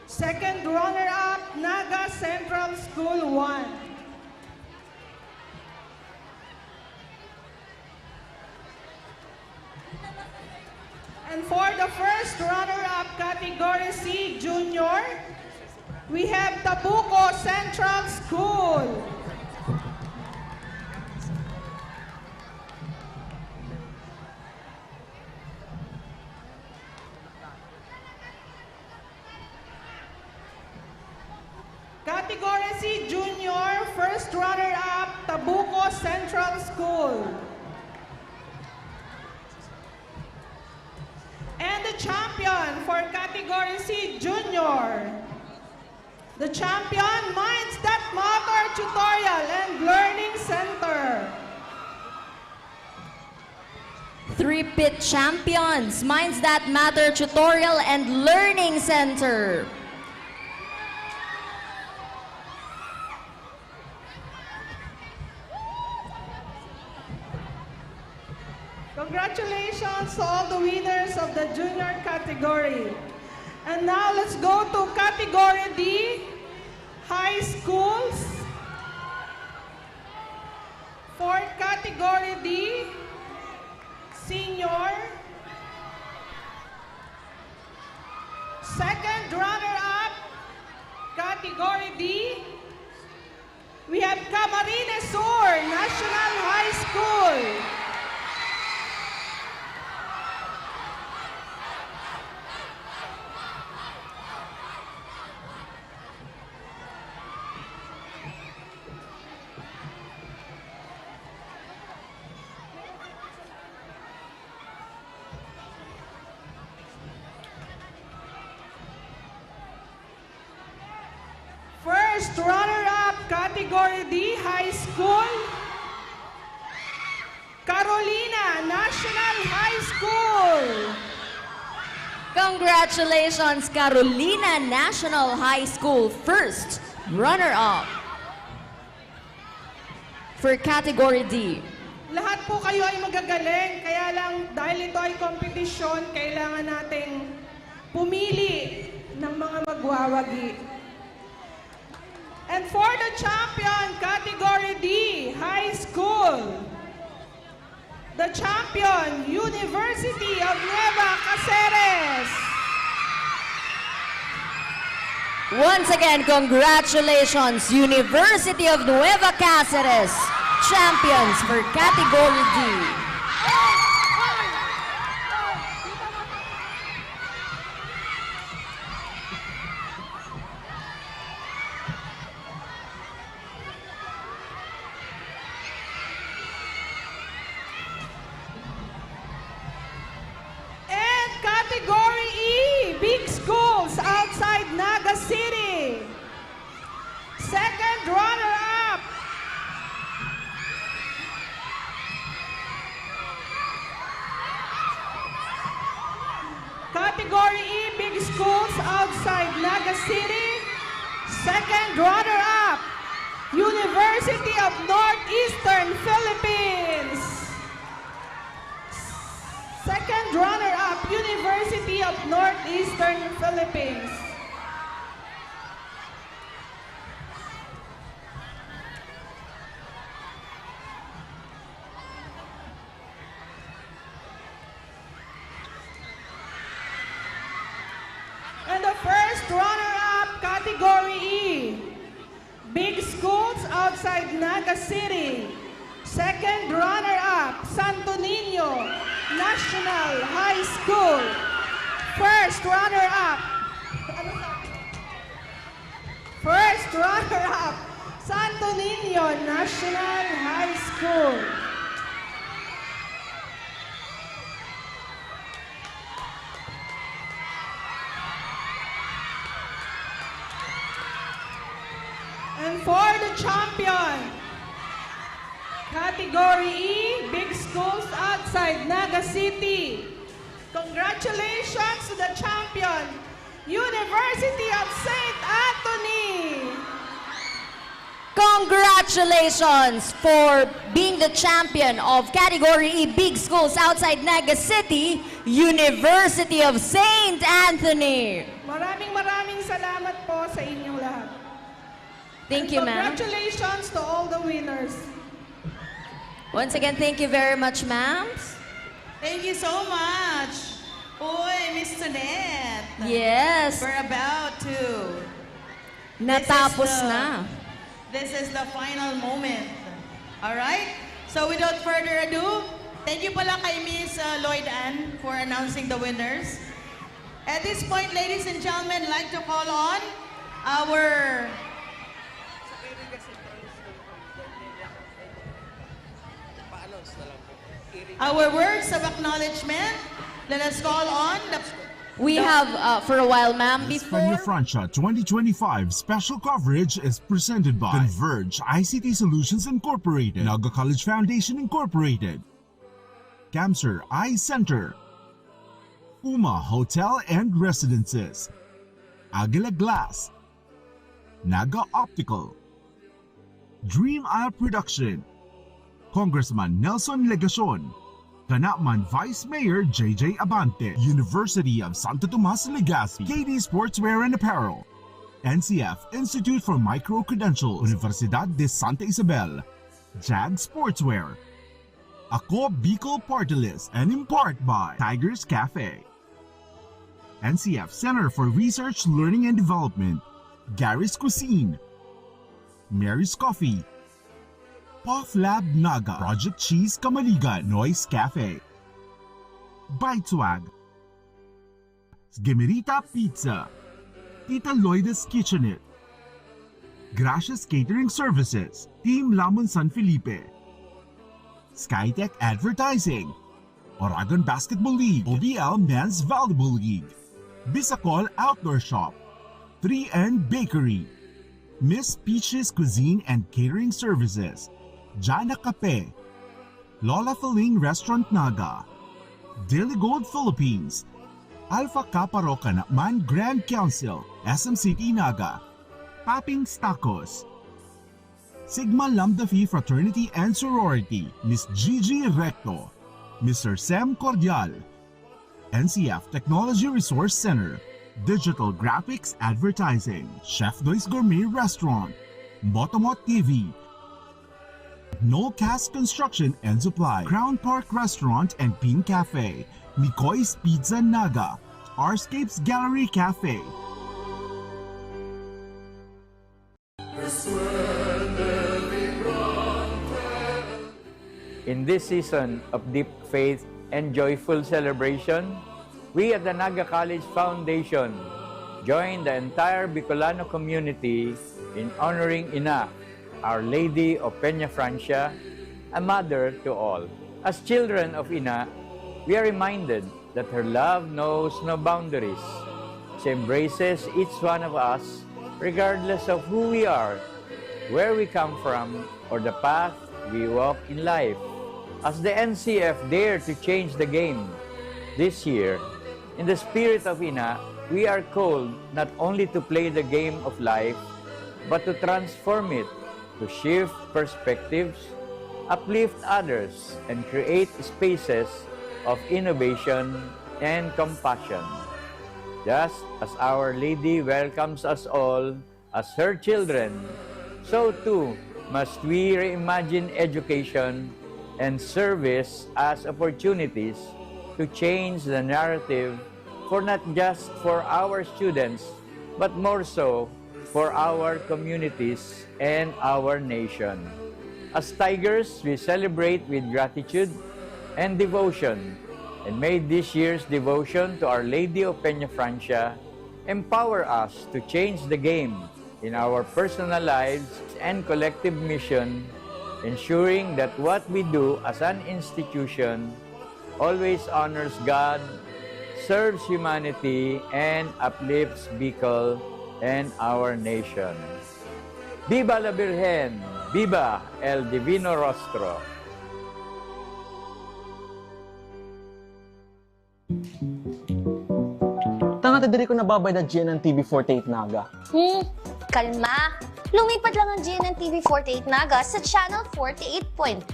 Second runner-up, Naga Central School 1. And for the first runner-up, Category C, Junior, we have Tabuco Central School. Category C, Junior, first runner-up, Tabuco Central School. And the champion for Category C, Junior. The champion, Minds That Matter Tutorial and Learning Center. Three-pit champions, Minds That Matter Tutorial and Learning Center. Congratulations to all the winners of the junior category. And now let's go to Category D, high schools. For Category D, senior. Second runner-up, Category D, we have Camarines Sur National High School. First runner-up, Category D, high school, Carolina National High School. Congratulations, Carolina National High School, first runner-up. For Category D. Lahat po kayo ay magagaling, kaya lang dahil ito ay kompetisyon, kailangan nating pumili ng mga magwawagi. And for the champion, Category D, high school, the champion, University of Nueva Cáceres. Once again, congratulations, University of Nueva Cáceres, champions for Category D. Category E, big schools outside Naga City. Second runner-up. Category E, big schools outside Naga City. Second runner-up, University of Northeastern Philippines. Second runner-up, University of Northeastern Philippines. And the first runner-up, Category E, big schools outside Naga City. Second runner-up, Santo Niño National High School. First runner-up. First runner-up, Santo Niño National High School. And for the champion, Category E, big schools outside Naga City. Congratulations to the champion, University of St. Anthony. Congratulations for being the champion of Category E Big Schools outside Naga City, University of St. Anthony. Maraming salamat po sa inyong lahat. Thank you, ma'am. Congratulations to all the winners. Once again, thank you very much, ma'am. Thank you so much. Uy, Miss Tonette. Yes. We're about to. Natapos na. This is the final moment. All right? So without further ado, thank you pala kay Miss Lloyd Ann for announcing the winners. At this point, ladies and gentlemen, I'd like to call on our words of acknowledgement. Let us call on the... We have, for a while, ma'am, before... Peña Francia 2025 special coverage is presented by CONVERGE ICT Solutions Incorporated, Naga College Foundation Incorporated, Cancer Eye Center, UMA Hotel and Residences, Aguila Glass, Naga Optical, Dream Isle Production, Congressman Nelson Legacion, CANAMAN Vice Mayor J.J. Abante, University of Santo Tomas-LEGAZPI, KD Sportswear and Apparel, NCF Institute for Micro-Credentials, Universidad de Santa Isabel, JAG Sportswear, Ako Bicol Party List, and in part by Tigers Cafe, NCF Center for Research, Learning and Development, Gary's Cuisine, Mary's Coffee, Puff Lab Naga, Project Cheese Kamaligan, Noise Cafe, Biteswag, Gemerita Pizza, Tita Loida's Kitchenette, Gracious Catering Services, Team Lamon San Felipe, SkyTech Advertising, Oragon Basketball League, OBL Men's Volleyball League, Bicol Outdoor Shop, 3N Bakery, Miss Peach's Cuisine and Catering Services, Jana Cafe, Lola Feling Restaurant Naga, Daily Gold Philippines, Alpha Kappa Man Grand Council, SM City Naga, Papping's Tacos, Sigma Lambda Phi Fraternity and Sorority, Miss Gigi Recto, Mr. Sam Cordial, NCF Technology Resource Center, Digital Graphics Advertising, Chef Dois Gourmet Restaurant, Motomot TV, No Cast Construction and Supply, Crown Park Restaurant and Pink Cafe, Mikoy's Pizza Naga, Arscapes Gallery Cafe. In this season of deep faith and joyful celebration, we at the Naga College Foundation join the entire Bicolano community in honoring Ina, Our Lady of Peña Francia, a mother to all. As children of Ina, we are reminded that her love knows no boundaries. She embraces each one of us regardless of who we are, where we come from, or the path we walk in life. As the NCF dare to change the game this year, in the spirit of Ina, we are called not only to play the game of life, but to transform it, to shift perspectives, uplift others, and create spaces of innovation and compassion. Just as Our Lady welcomes us all as her children, so too must we reimagine education and service as opportunities to change the narrative for not just for our students, but more so for our communities and our nation. As Tigers, we celebrate with gratitude and devotion, and may this year's devotion to Our Lady of Peña Francia empower us to change the game in our personal lives and collective mission, ensuring that what we do as an institution always honors God, serves humanity, and uplifts Bicol and our nation. Viva la Virgen! Viva el Divino Rostro! natin diri ko nababay na GNN TV48 Naga. Kalma. Lumipat lang ang GNN TV48 Naga sa Channel 48.1.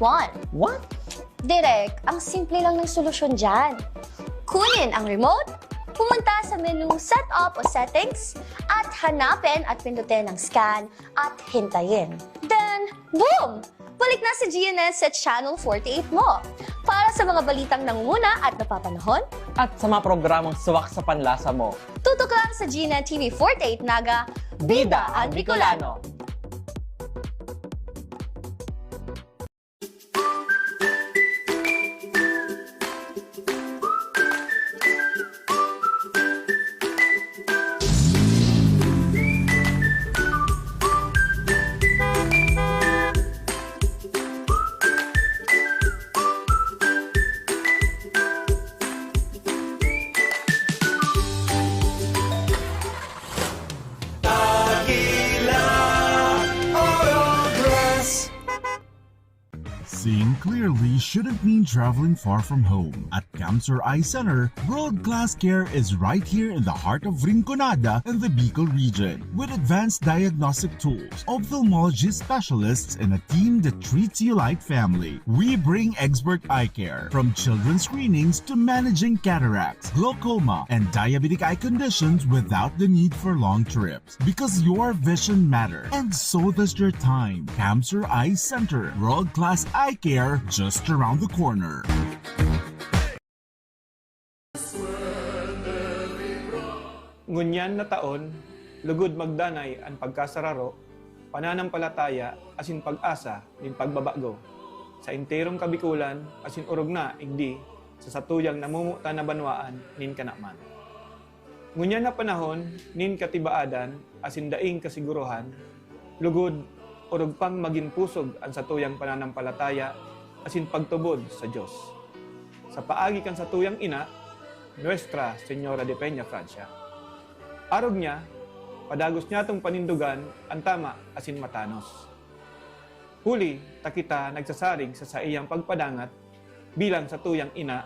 What? Direk, ang simple lang ng solusyon dyan. Kunin ang remote, pumunta sa menu Setup o Settings, at hanapin at pindutin ang scan at hintayin. Then, boom! Balik na sa GNN sa Channel 48 mo. Para sa mga balitang nanguna at napapanahon, At sa mga programang suwak sa panlasa mo. tutok lang sa GNN TV48 Naga, Bida ang Bicolano. Seeing clearly shouldn't mean traveling far from home. At Cancer Eye Center, world-class care is right here in the heart of Rinconada and the Bicol region. With advanced diagnostic tools, ophthalmology specialists, and a team that treats you like family, we bring expert eye care. From children's screenings to managing cataracts, glaucoma, and diabetic eye conditions without the need for long trips. Because your vision matters, and so does your time. Cancer Eye Center, world-class eye care just around the corner. Ngunyan na taon, lugod magdanay ang pagkasararo, pananampalataya asin pag-asa nin pagbabago. Sa enterong kabikulan asin urog na igdi sa satuyang namumuta na banwaan nin kanaman. Ngunyan na panahon nin katibaadan asin daing kasiguruhan, lugod urog pang maging pusog ang satuyang pananampalataya asin pagtubod sa Diyos. Sa paagi kan satuyang ina, Nuestra Señora de Peña Francia. Arog niya, padagos niya itong panindugan ang tama asin matanos. Huli, takita nagsasarig sa iyang pagpadangat bilang satuyang ina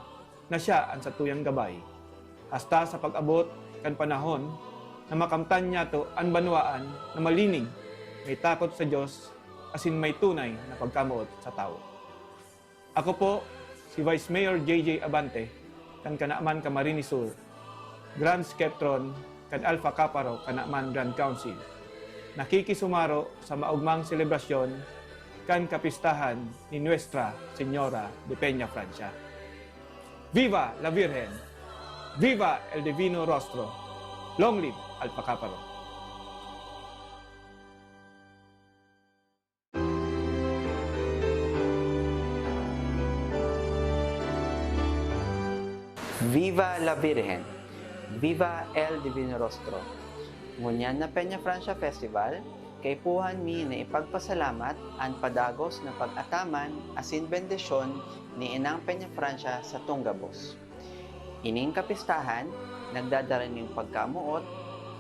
na siya ang satuyang gabay. Hasta sa pag-abot kan panahon na makamtan niya to ang banwaan na malinig, may takot sa Diyos, asin may tunay na pagkamuot sa tao. Ako po, si Vice Mayor J.J. Abante, kan Kanaman Camarines Sur, Grand Skeptron, kan Alpha Kaparo, Kanaman Grand Council. Nakikisumaro sa maugmang selebrasyon kan kapistahan ni Nuestra Señora de Peña Francia. Viva la Virgen! Viva el Divino Rostro! Long live Alpha Kaparo! Viva la Virgen! Viva el Divino Rostro! Ngunyan na Peña Francia Festival, kay puhan mi na ipagpasalamat ang padagos na pag-ataman asin bendisyon ni Inang Peña Francia sa Tunggabos. Ining kapistahan, nagdadala ning pagkamuot,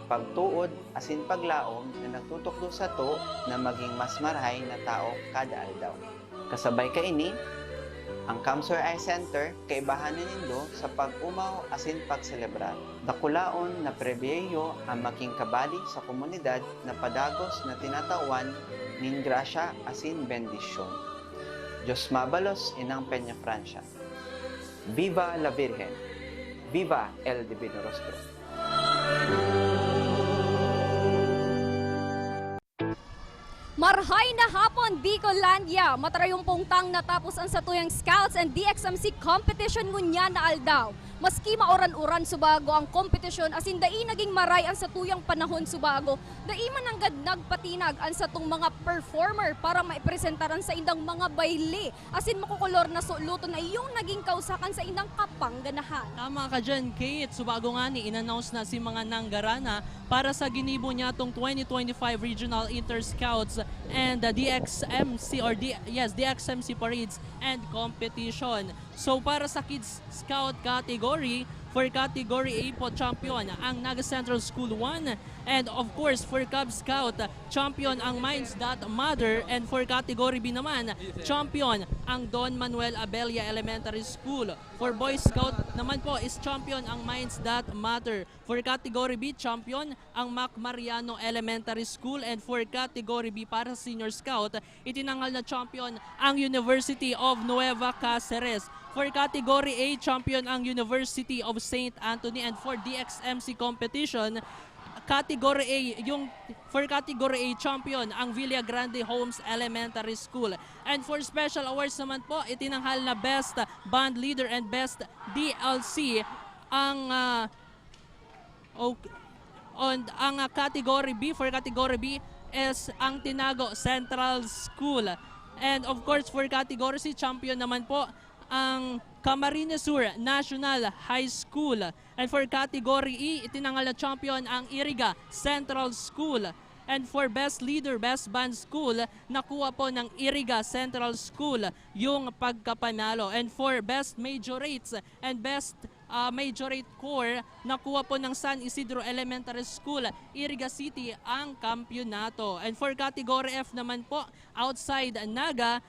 pagtuod asin paglaom na nagtutukdo sa to na maging mas marhay na tao kada aldaw. Kasabay ka ini, ang Cancer Eye Center kaibahanan nindo sa pag-umaw asin pagselebrar. Dakulaon na prebiyeyo ang making kabali sa komunidad na padagos na tinatawan nin grasya asin bendisyon. Diyos mabalos Inang Peña Francia. Viva la Virgen! Viva el Divino Rostro! Marhay na hapon, Bicolandia! Matarayumpong tang natapos ang satuyang Scouts and DXMC competition ngunya na aldaw. Maski maoran-uran subago ang kompetisyon asin dai naging maray ang satuyang panahon subago, dai man anggad nagpatinag ang satong mga performer para maipresentaran sa indang mga baile asin makukulor na suluto na iyong naging kausakan sa indang kapangganahan. Tama ka dyan, Kate. Subago nga ni in-announce na si mga nanggarana para sa ginibo niya tong 2025 Regional Inter-Scouts and the DXMC or DXMC Parades and Competition. So para sa Kids Scout category, for category A po champion ang Naga Central School 1 And of course, for Cub Scout, champion ang Minds That Matter. And for Category B naman, champion ang Don Manuel Abella Elementary School. For Boy Scout naman po is champion ang Minds That Matter. For Category B, champion ang Mac Mariano Elementary School. And for Category B para Senior Scout, itinangal na champion ang University of Nueva Cáceres. For Category A, champion ang University of St. Anthony. And for DXMC competition, Category A, for Category A champion ang Villa Grande Homes Elementary School. And for special awards naman po, itinanghal na Best Band Leader and Best DLC ang Category B. For Category B is ang Tinago Central School. And of course, for Category C, champion naman po ang Camarines National High School. And for Category E, itinangal na champion ang Iriga Central School. And for Best Leader, Best Band School, nakuha po ng Iriga Central School yung pagkapanalo. And for Best Majorates and Best Majorate Corps, nakuha po ng San Isidro Elementary School, Iriga City ang kampyonato. And for Category F naman po, outside Naga,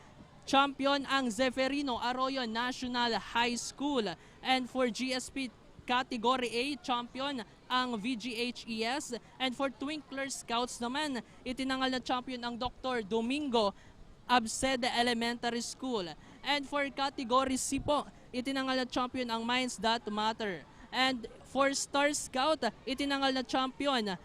champion ang Zeferino Arroyo National High School. And for GSP Category A, champion ang VGHES. And for Twinkler Scouts naman, itinangal na champion ang Dr. Domingo Absede Elementary School. And for Category C po, itinangal na champion ang Minds That Matter. And for Star Scout, itinangal na champion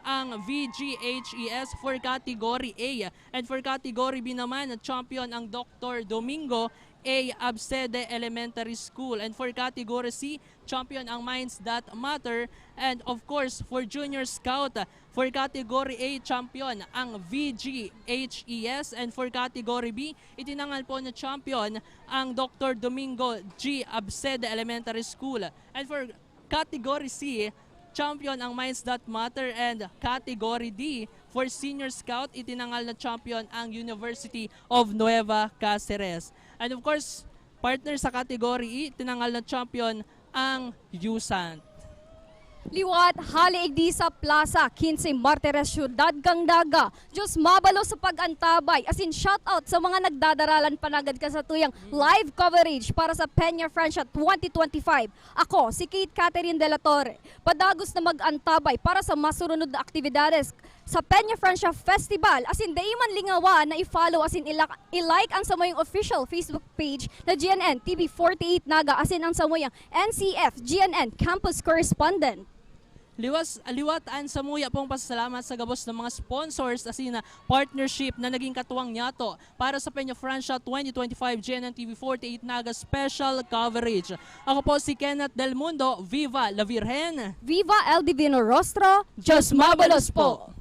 ang VGHES for Category A. And for Category B naman, champion ang Dr. Domingo A. Absede Elementary School. And for Category C, champion ang Minds That Matter. And of course, for Junior Scout, for Category A, champion ang VGHES. And for Category B, itinangal po na champion ang Dr. Domingo G. Absede Elementary School. And for Category C, champion ang Minds That Matter. And Category D, for Senior Scout, itinangal na champion ang University of Nueva Cáceres. And of course, partner sa Category E, itinangal na champion ang USANT. Liwat, haliigdi sa Plaza, 15 Martires, Syudad Gandaga. Diyos mabalo sa pag-antabay. As in, shoutout sa mga nagdadaralan panagad ka sa tuyang live coverage para sa Peña Francia 2025. Ako, si 𝐒𝐄𝐄 de la Torre. Padagos na mag-antabay para sa masurunod na aktibidades sa Peña Francia Festival. As in, daiman lingawa na i-follow, as in, i-like ang samoyang official Facebook page na GNN TV48 Naga, as in, ang samoyang NCF GNN Campus Correspondent. Liwataan sa muya pong pasasalamat sa gabos ng mga sponsors as in partnership na naging katuwang nyato para sa Peña Francia 2025 GNN TV48 Naga special coverage. Ako po si Kenneth Del Mundo, Viva la Virgen! Viva el Divino Rostro! Diyos mabalos po!